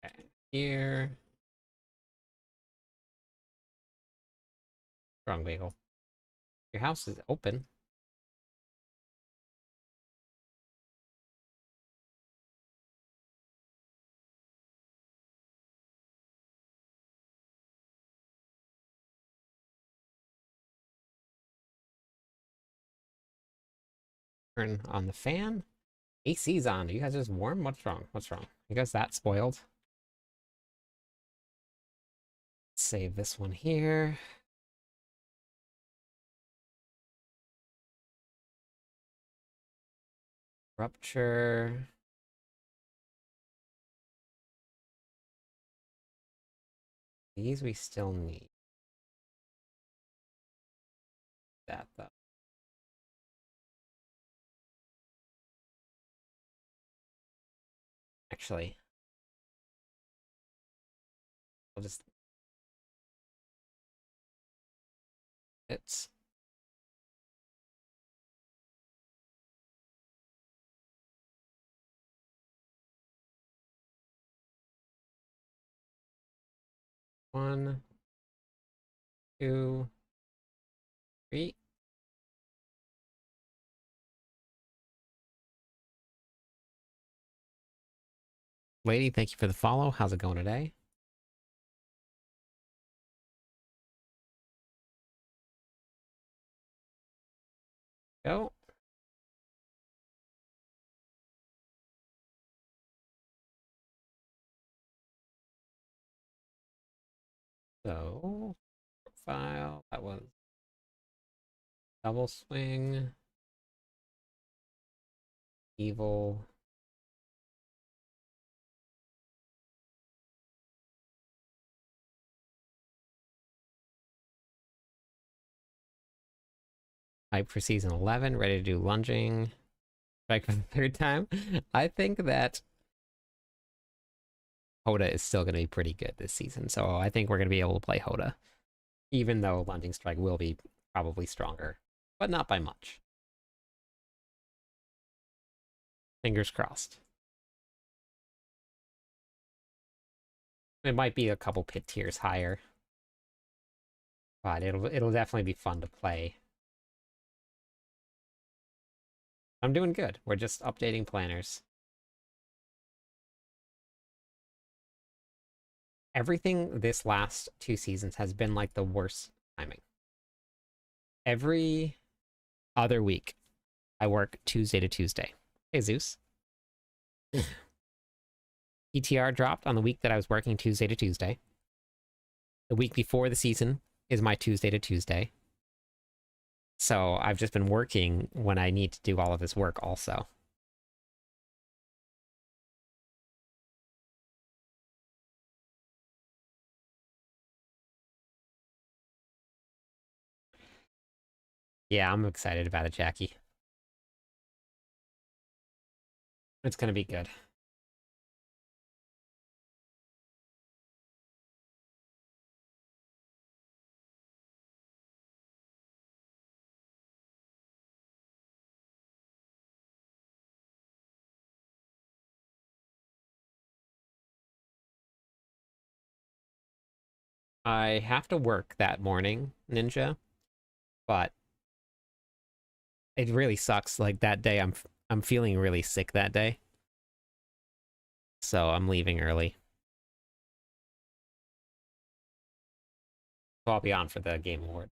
Okay. Here. Wrong Bagel. Your house is open. Turn on the fan. AC's on. Are you guys just warm? What's wrong? What's wrong? You guys that spoiled? Save this one here. Rupture. These we still need. That though. Actually, we'll just. It's. One, two, three. Lady, thank you for the follow. How's it going today? Go. So, profile. That was double swing. Evil. Hype for season 11. Ready to do lunging. Strike for the third time. I think that Hoda is still going to be pretty good this season. So I think we're going to be able to play Hoda. Even though lunging strike will be probably stronger. But not by much. Fingers crossed. It might be a couple pit tiers higher. But it'll definitely be fun to play. I'm doing good. We're just updating planners. Everything this last 2 seasons has been like the worst timing. Every other week, I work Tuesday to Tuesday. Hey, Zeus. ETR dropped on the week that I was working Tuesday to Tuesday. The week before the season is my Tuesday to Tuesday. So I've just been working when I need to do all of this work also. Yeah, I'm excited about it, Jackie. It's gonna be good. I have to work that morning, Ninja, but it really sucks. Like that day, I'm feeling really sick that day, so I'm leaving early. So I'll be on for the game award.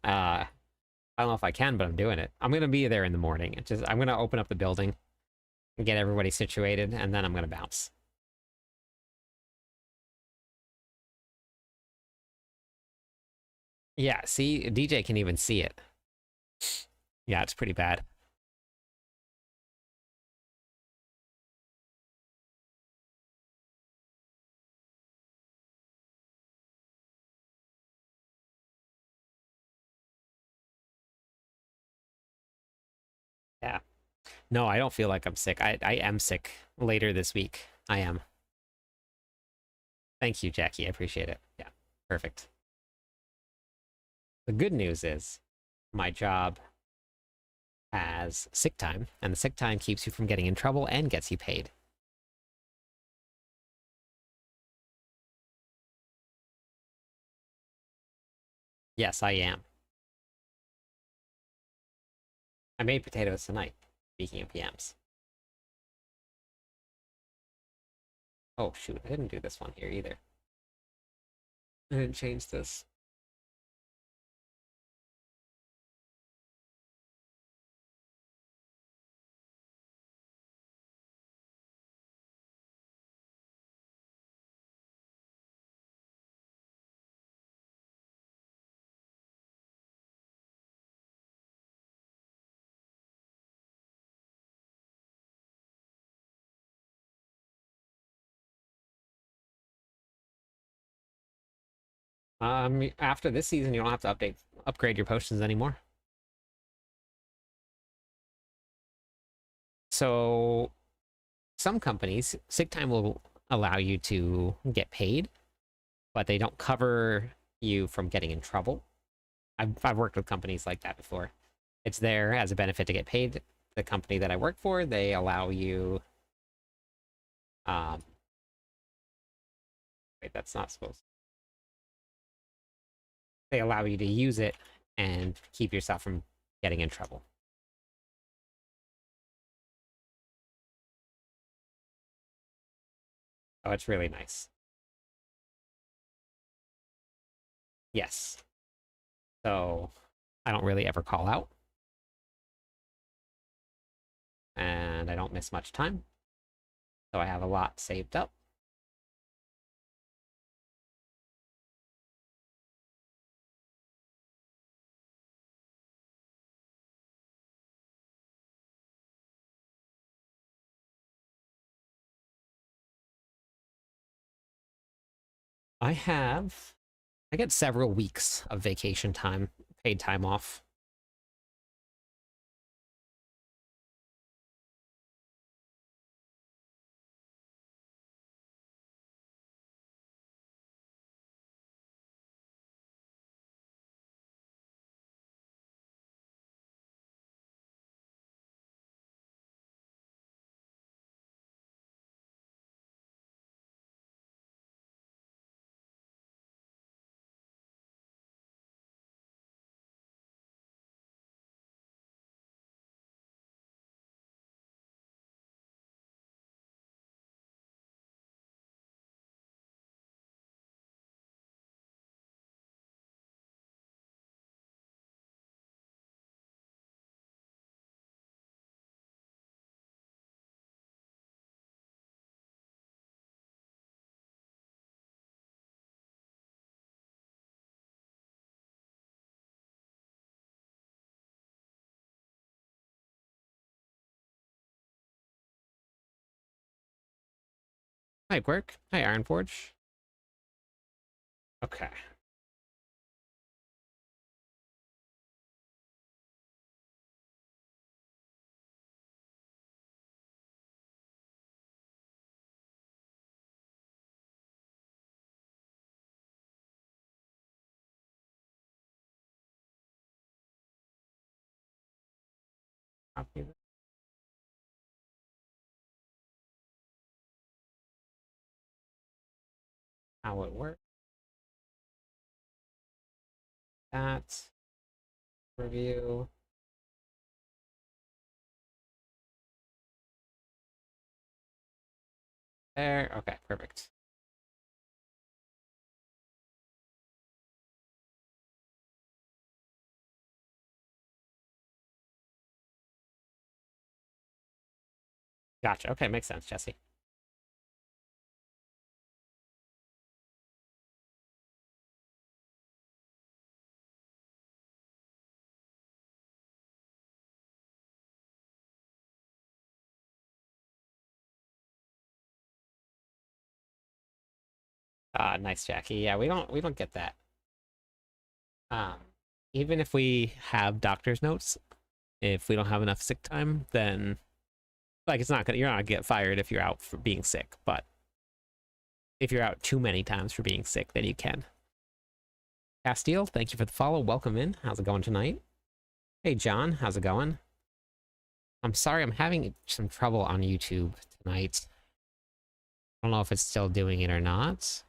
I don't know if I can, but I'm doing it. I'm gonna be there in the morning. I'm gonna open up the building and get everybody situated, and then I'm gonna bounce. Yeah, see, DJ can even see it. Yeah, it's pretty bad. Yeah. No, I don't feel like I'm sick. I am sick later this week. I am. Thank you, Jackie. I appreciate it. Yeah, perfect. The good news is my job has sick time, and the sick time keeps you from getting in trouble and gets you paid. Yes, I am. I made potatoes tonight, speaking of PMs. Oh, shoot. I didn't do this one here either. I didn't change this. After this season, you don't have to upgrade your potions anymore. So some companies, sick time will allow you to get paid, but they don't cover you from getting in trouble. I've worked with companies like that before. It's there as a benefit to get paid. The company that I work for, they allow you. Um, wait, that's not supposed. They allow you to use it and keep yourself from getting in trouble. Oh, it's really nice. Yes. So I don't really ever call out, and I don't miss much time. So I have a lot saved up. I have, I get several weeks of vacation time, paid time off. Hi, Quirk. Hi, Ironforge. Okay. Copy this. How it works. That. Review. There. Okay, perfect. Gotcha. Okay, makes sense, Jesse. Nice, Jackie. Yeah, we don't get that. Um, Even if we have doctor's notes, if we don't have enough sick time, then like it's not gonna you're not gonna get fired if you're out for being sick, but if you're out too many times for being sick, then you can. Castile, thank you for the follow. Welcome in. How's it going tonight? Hey John, how's it going? I'm sorry, I'm having some trouble on YouTube tonight. I don't know if it's still doing it or not.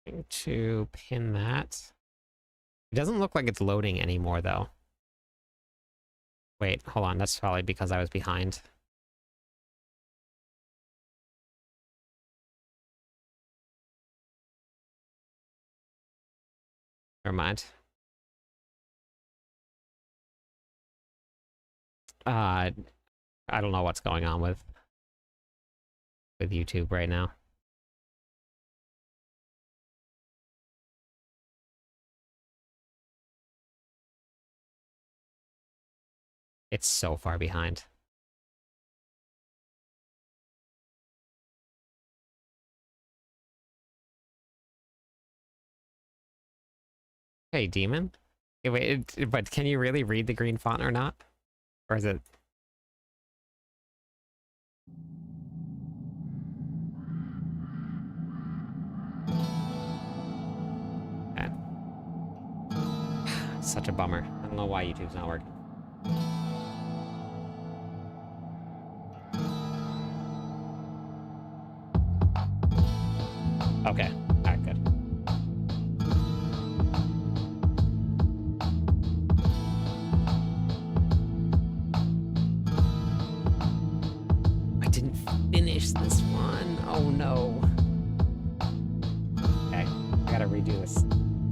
Going to pin that. It doesn't look like it's loading anymore though. Wait, hold on. That's probably because I was behind. Never mind. I don't know what's going on with YouTube right now. It's so far behind. Hey, demon. Hey, wait, but can you really read the green font or not? Or is it? Eh. Such a bummer. I don't know why YouTube's not working. Okay. Alright, good. I didn't finish this one. Oh no. Okay, I gotta redo this.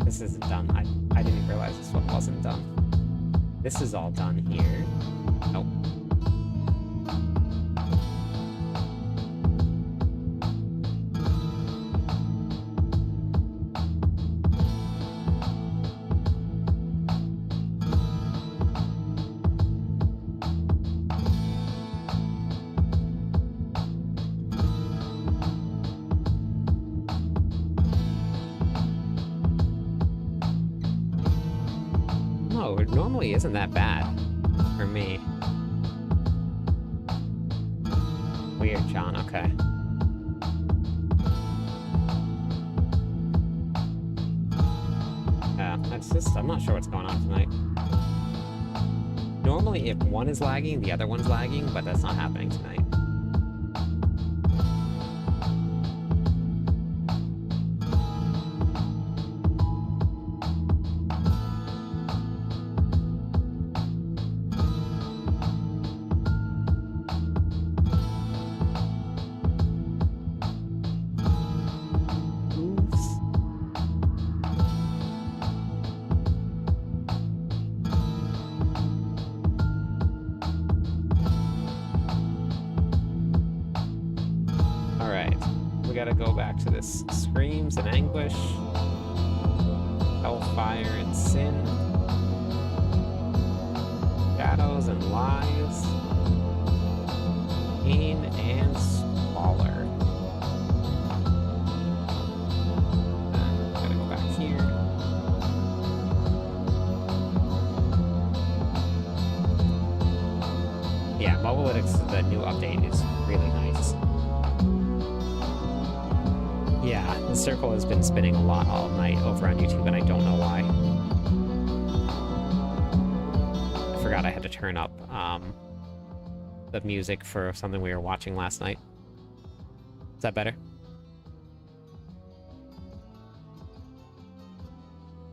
This isn't done. I didn't realize this one wasn't done. This is all done here. Nope. No, it normally isn't that bad for me. Weird, John. Okay. Yeah, that's just, I'm not sure what's going on tonight. Normally, if one is lagging, the other one's lagging, but that's not happening tonight. gotta go back to this screams and anguish, hellfire and sin, shadows and lies, pain and squalor. Gotta go back here. Yeah, Mobalytics, the new update is really nice. Yeah, the circle has been spinning a lot all night over on YouTube, and I don't know why. I forgot I had to turn up the music for something we were watching last night. Is that better?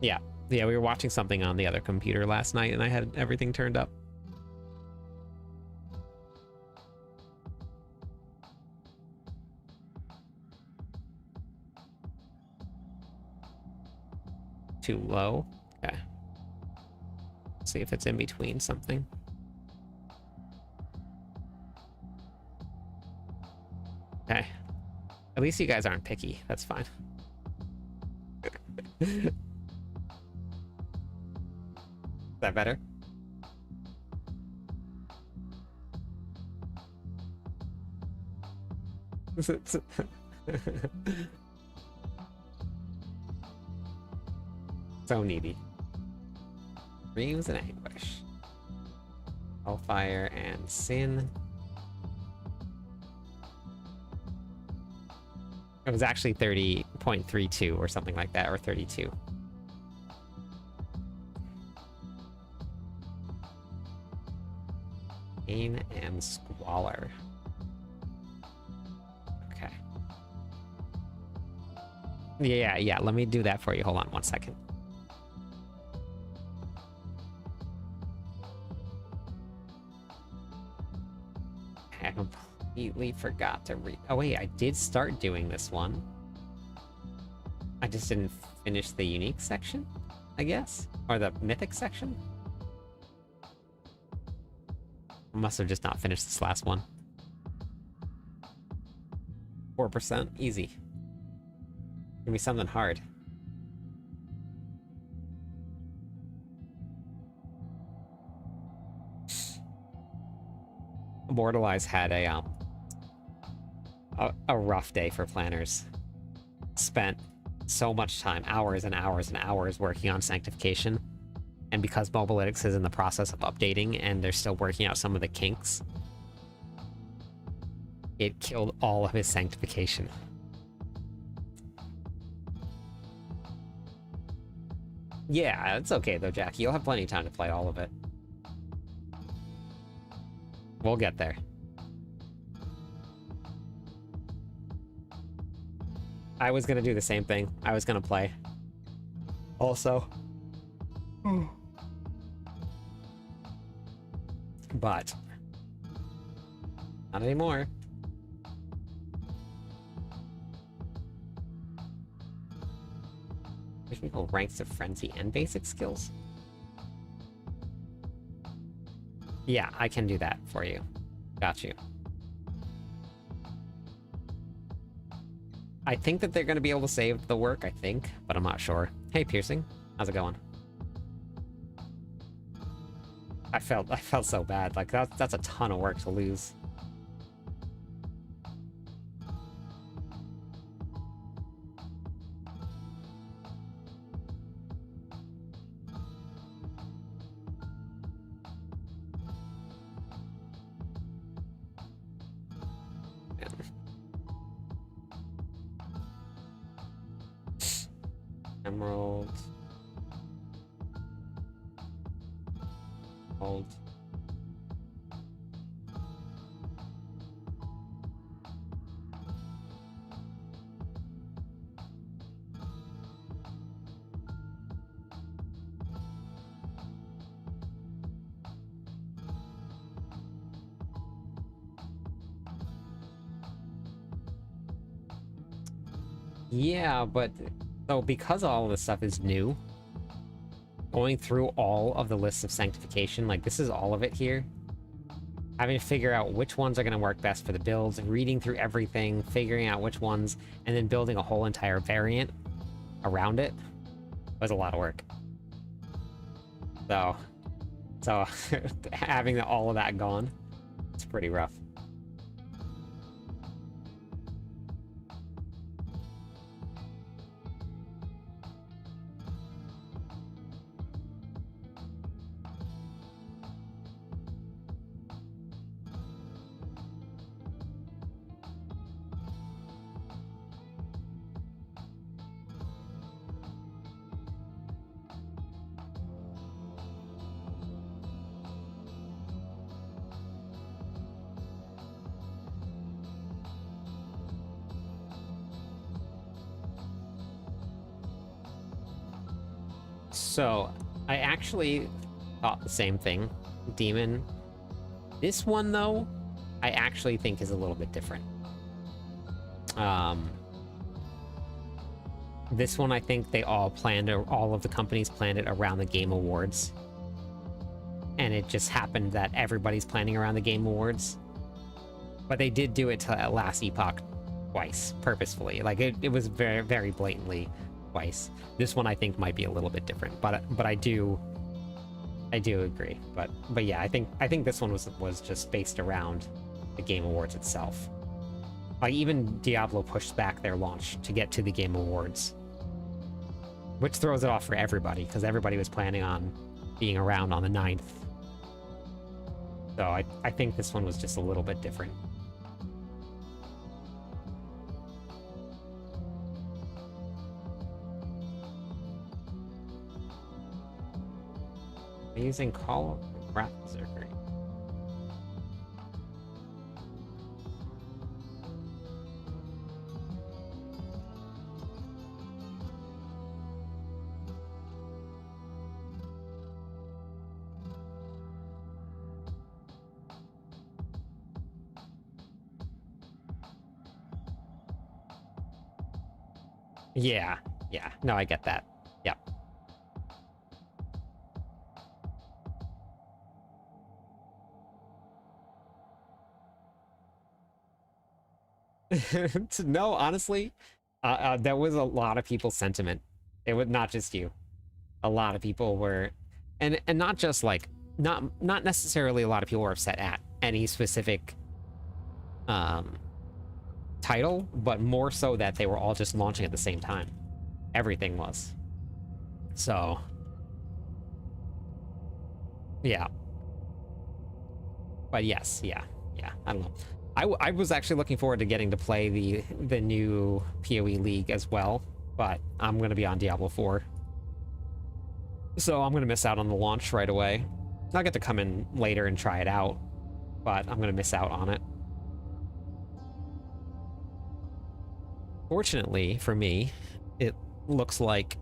Yeah. Yeah, we were watching something on the other computer last night, and I had everything turned up. Too low. Okay. See if it's in between something. Okay. At least you guys aren't picky. That's fine. Is that better? So needy. Dreams and anguish. Hellfire and sin. It was actually 30.32 or something like that, or 32. Pain and squalor. Okay. Yeah, let me do that for you. Hold on one second. I completely forgot to read. Oh wait, I did start doing this one. I just didn't finish the unique section, I guess? Or the mythic section? I must have just not finished this last one. 4%, easy. Give me something hard. Immortalize had a rough day for planners. Spent so much time, hours and hours and hours working on sanctification. And because Mobalytics is in the process of updating and they're still working out some of the kinks, it killed all of his sanctification. Yeah, it's okay though, Jackie. You'll have plenty of time to play all of it. We'll get there. I was gonna do the same thing. I was gonna play. Also. But. Not anymore. Technical ranks of frenzy and basic skills. Yeah, I can do that for you. Got you. I think that they're going to be able to save the work, I think, but I'm not sure. Hey, Piercing. How's it going? I felt so bad. Like, that's a ton of work to lose. Emerald. Gold. Yeah, but so because all of this stuff is new, going through all of the lists of sanctification, like this is all of it here. having to figure out which ones are going to work best for the builds, reading through everything, figuring out which ones, and then building a whole entire variant around it was a lot of work. So having all of that gone, it's pretty rough. So, I actually thought the same thing, Demon. This one, though, I actually think is a little bit different. This one, I think they all of the companies planned it around the Game Awards. And it just happened that everybody's planning around the Game Awards. But they did do it to Last Epoch twice, purposefully. Like, it was very, very blatantly twice. This one I think might be a little bit different, but I do agree. But yeah, I think this one was just based around the Game Awards itself. Like, even Diablo pushed back their launch to get to the Game Awards, which throws it off for everybody because everybody was planning on being around on the 9th. So I think this one was just a little bit different. Using Call of Wrath Berserker. Yeah, no, I get that. Yep. No, honestly, there was a lot of people's sentiment. It was not just you. A lot of people were, and not just like, not necessarily a lot of people were upset at any specific title, but more so that they were all just launching at the same time. Everything was. So, yeah. But yes, yeah, I don't know. I was actually looking forward to getting to play the new PoE League as well, but I'm going to be on Diablo 4. So I'm going to miss out on the launch right away. I'll get to come in later and try it out, but I'm going to miss out on it. Fortunately for me, it looks like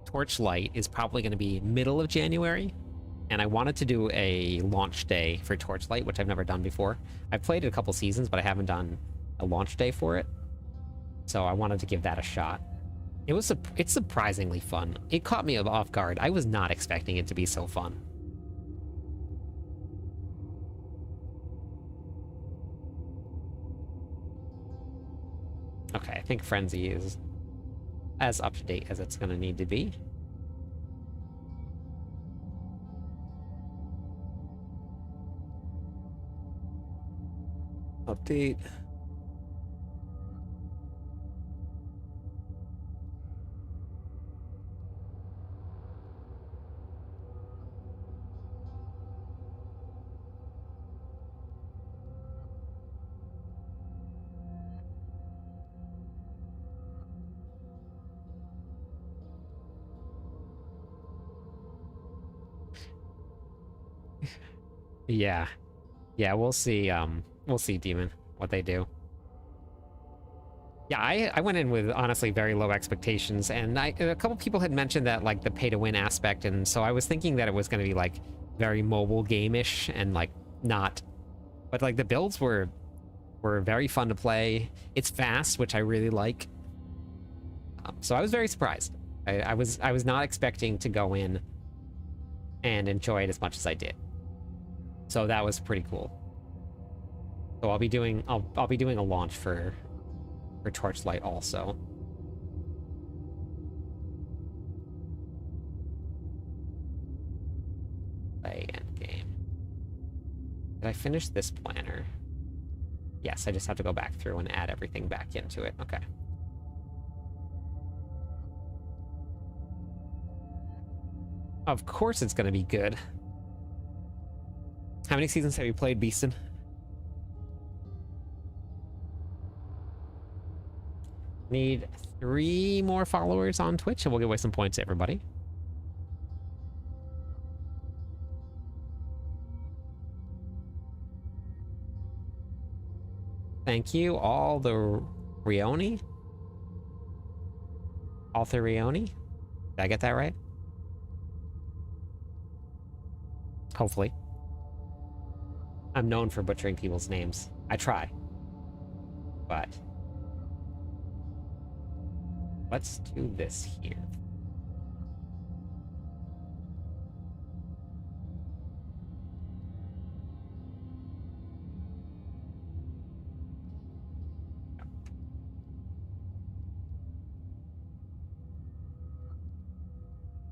Torchlight is probably going to be middle of January. And I wanted to do a launch day for Torchlight, which I've never done before. I've played it a couple seasons, but I haven't done a launch day for it. So I wanted to give that a shot. It's surprisingly fun. It caught me off guard. I was not expecting it to be so fun. Okay, I think Frenzy is as up to date as it's going to need to be. Update. Yeah. Yeah, we'll see, Demon, what they do. Yeah, I went in with honestly very low expectations, and a couple people had mentioned that, like, the pay-to-win aspect, and so I was thinking that it was going to be, like, very mobile game-ish and, like, not. But, like, the builds were very fun to play. It's fast, which I really like. So I was very surprised. I was not expecting to go in and enjoy it as much as I did. So that was pretty cool. So I'll be doing a launch for Torchlight also. Play endgame. Did I finish this planner? Yes, I just have to go back through and add everything back into it. Okay. Of course it's gonna be good. How many seasons have you played, Beeston? Need 3 more followers on Twitch and we'll give away some points to everybody. Thank you, all the Rioni. Author Rioni. Did I get that right? Hopefully. I'm known for butchering people's names. I try. But let's do this here.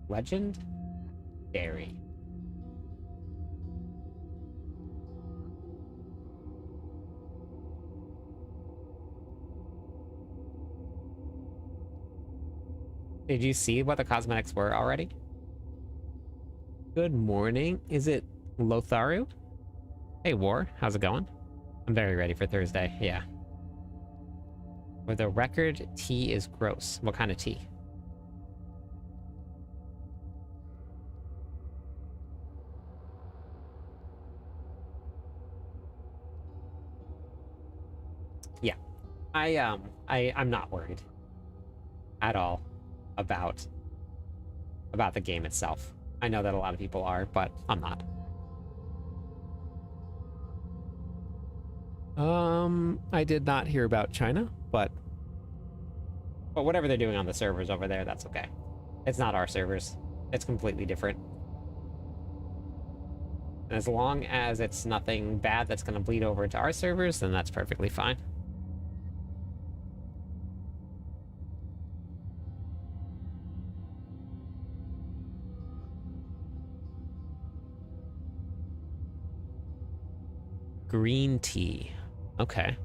Legend? Dairy. Did you see what the cosmetics were already? Good morning. Is it Lotharu? Hey, War. How's it going? I'm very ready for Thursday. Yeah. For the record, tea is gross. What kind of tea? Yeah. I'm not worried at all about the game itself. I know that a lot of people are, but I'm not. I did not hear about China, but whatever they're doing on the servers over there, that's okay. It's not our servers. It's completely different. And as long as it's nothing bad that's going to bleed over into our servers, then that's perfectly fine. Green tea. Okay.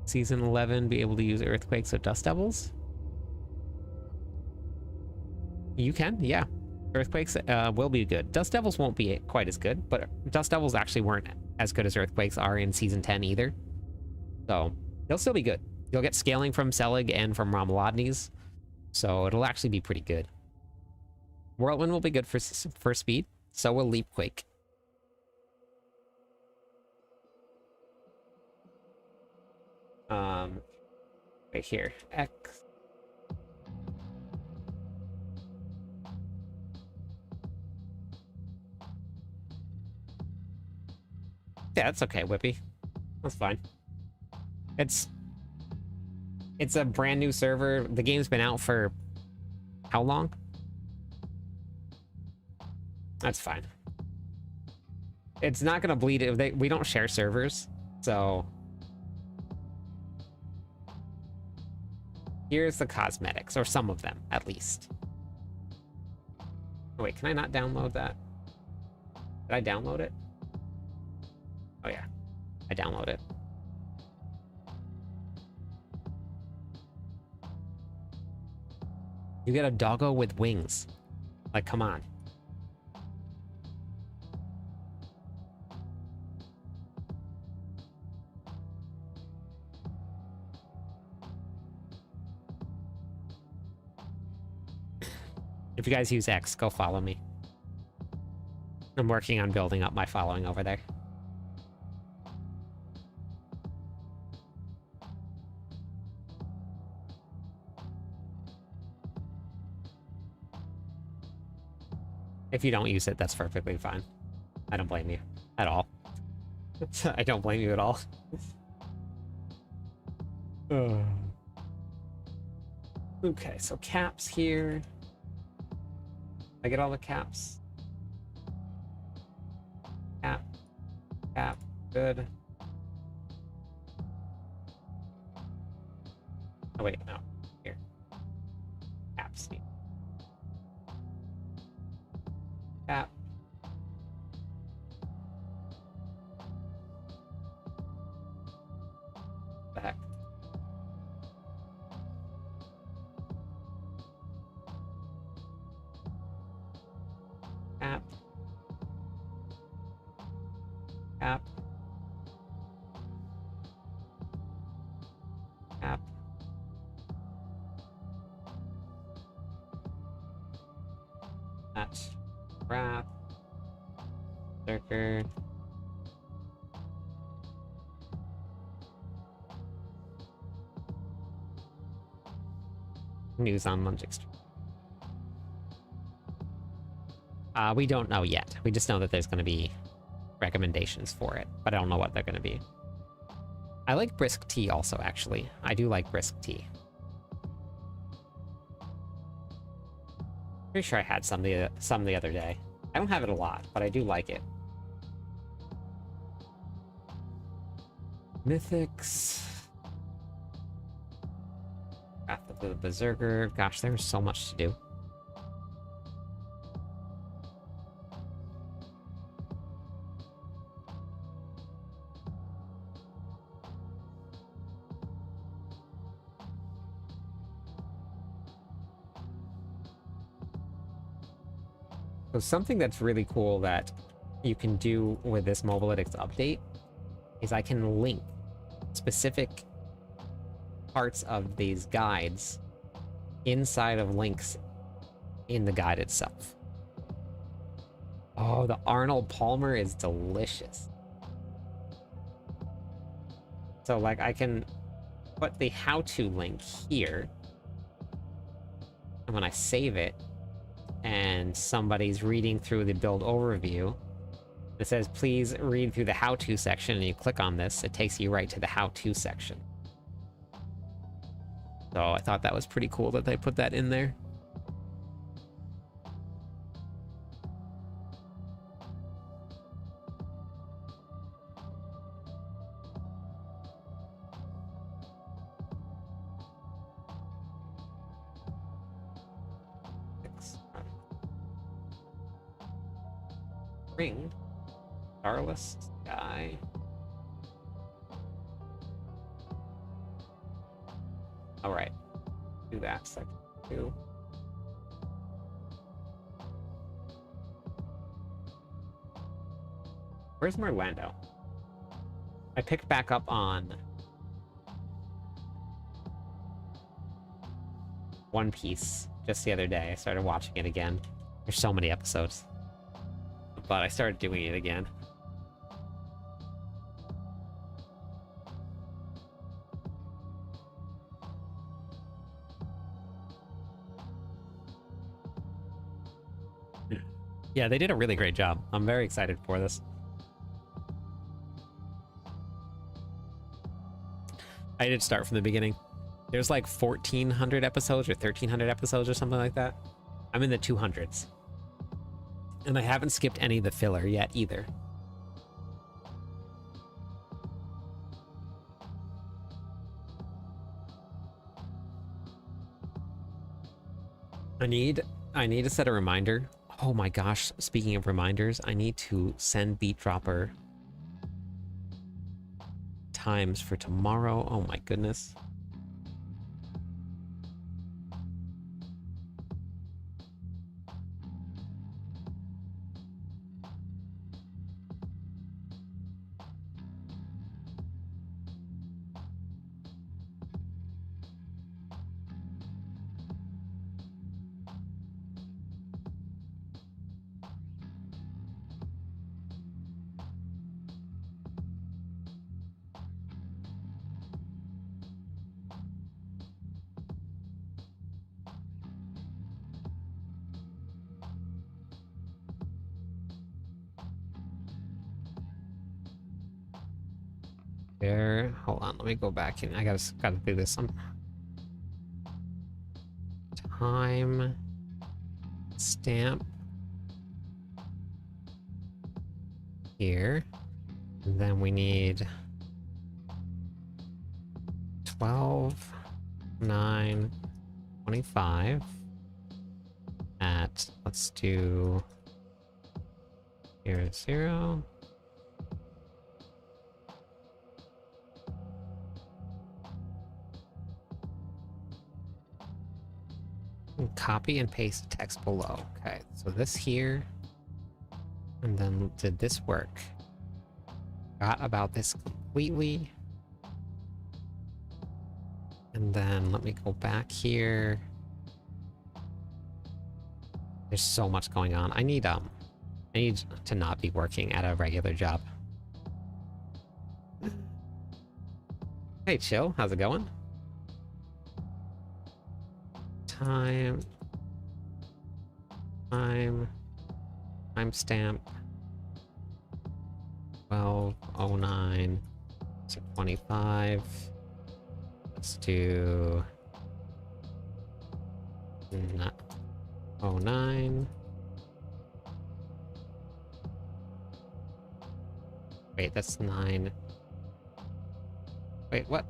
Season 11, be able to use earthquakes with dust devils? You can, yeah. Earthquakes will be good. Dust devils won't be quite as good, but dust devils actually weren't as good as earthquakes are in season 10 either. So they'll still be good. You'll get scaling from Selig and from Romuladnes, so it'll actually be pretty good. Whirlwind will be good for speed, so will Leapquake. Right here, X. Yeah, that's okay, Whippy. That's fine. It's a brand new server. The game's been out for how long? That's fine. It's not gonna bleed. We don't share servers, so here's the cosmetics, or some of them, at least. Oh, wait, can I not download that? Did I download it? Oh, yeah. I download it. You get a doggo with wings. Like, come on. If you guys use X, go follow me. I'm working on building up my following over there. If you don't use it, that's perfectly fine. I don't blame you at all. I don't blame you at all. Okay, so caps here. I get all the caps. Cap, Cap, good. Oh wait, no. Here. Cap Steam. Cap. The heck? Cap. Cap. Cap. That's Wrath. Berserker. News on Lunge Extreme. We don't know yet. We just know that there's going to be recommendations for it, but I don't know what they're going to be. I like Brisk Tea also, actually. I do like Brisk Tea. Pretty sure I had some the other day. I don't have it a lot, but I do like it. Mythics. Wrath of the Berserker. Gosh, there's so much to do. So something that's really cool that you can do with this Mobalytics update is I can link specific parts of these guides inside of links in the guide itself. Oh, the Arnold Palmer is delicious. So like I can put the how-to link here, and when I save it and somebody's reading through the build overview, it says please read through the how-to section, and you click on this, it takes you right to the how-to section. So I thought that was pretty cool that they put that in there. Ring. Starless Sky. Alright. Do that section too. Where's Merlando? I picked back up on One Piece just the other day. I started watching it again. There's so many episodes. But I started doing it again. Yeah, they did a really great job. I'm very excited for this. I did start from the beginning. There's like 1,400 episodes or 1,300 episodes or something like that. I'm in the 200s. And I haven't skipped any of the filler yet either. I need to set a reminder. Oh my gosh, speaking of reminders, I need to send Beatdropper times for tomorrow. Oh my goodness. There, hold on, let me go back in. I gotta do this. Time stamp here. And then we need 12, 9, 25 at, let's do 0, 0. And copy and paste text below. Okay, so this here, and then did this work? Forgot about this completely. And then let me go back here. There's so much going on. I need to not be working at a regular job. Hey, chill. How's it going? Timestamp 12:09 to 25. Let's do 09. Wait, that's 9. Wait, what?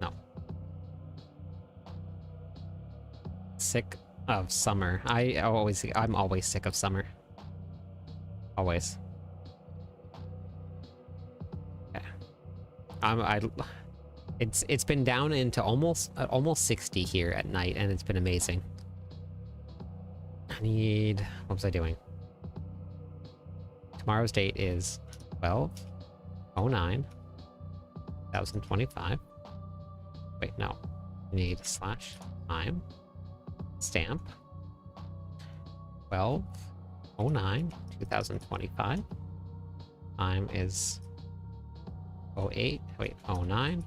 No. Sick of summer. I'm always sick of summer. Always. Yeah. It's been down into almost 60 here at night, and it's been amazing. What was I doing? Tomorrow's date is 12/09 2025. Wait, no. I need /time stamp 12/09 2025. Time is 09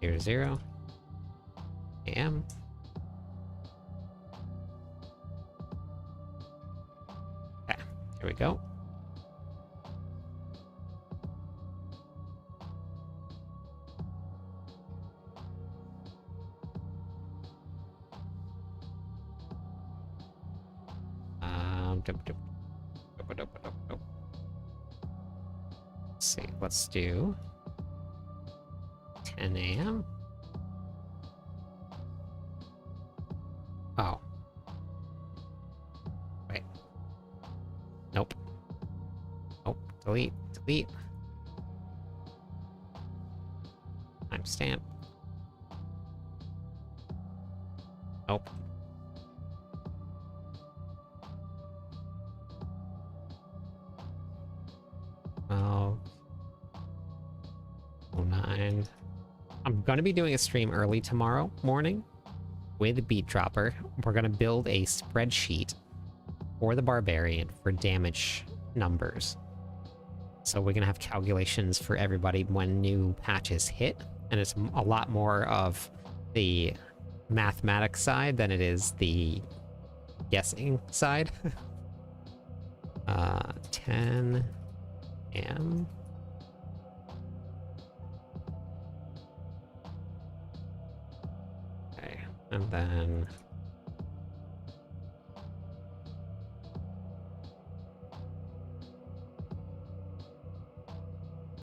00 AM. Okay, here we go. Let's see, let's do 10 AM. Oh. Wait. Nope. Nope. Delete. Timestamp. Nope. Well, 09. I'm gonna be doing a stream early tomorrow morning with Beat Dropper. We're gonna build a spreadsheet for the Barbarian for damage numbers. So we're gonna have calculations for everybody when new patches hit, and it's a lot more of the mathematics side than it is the guessing side. 10 AM. Okay, and then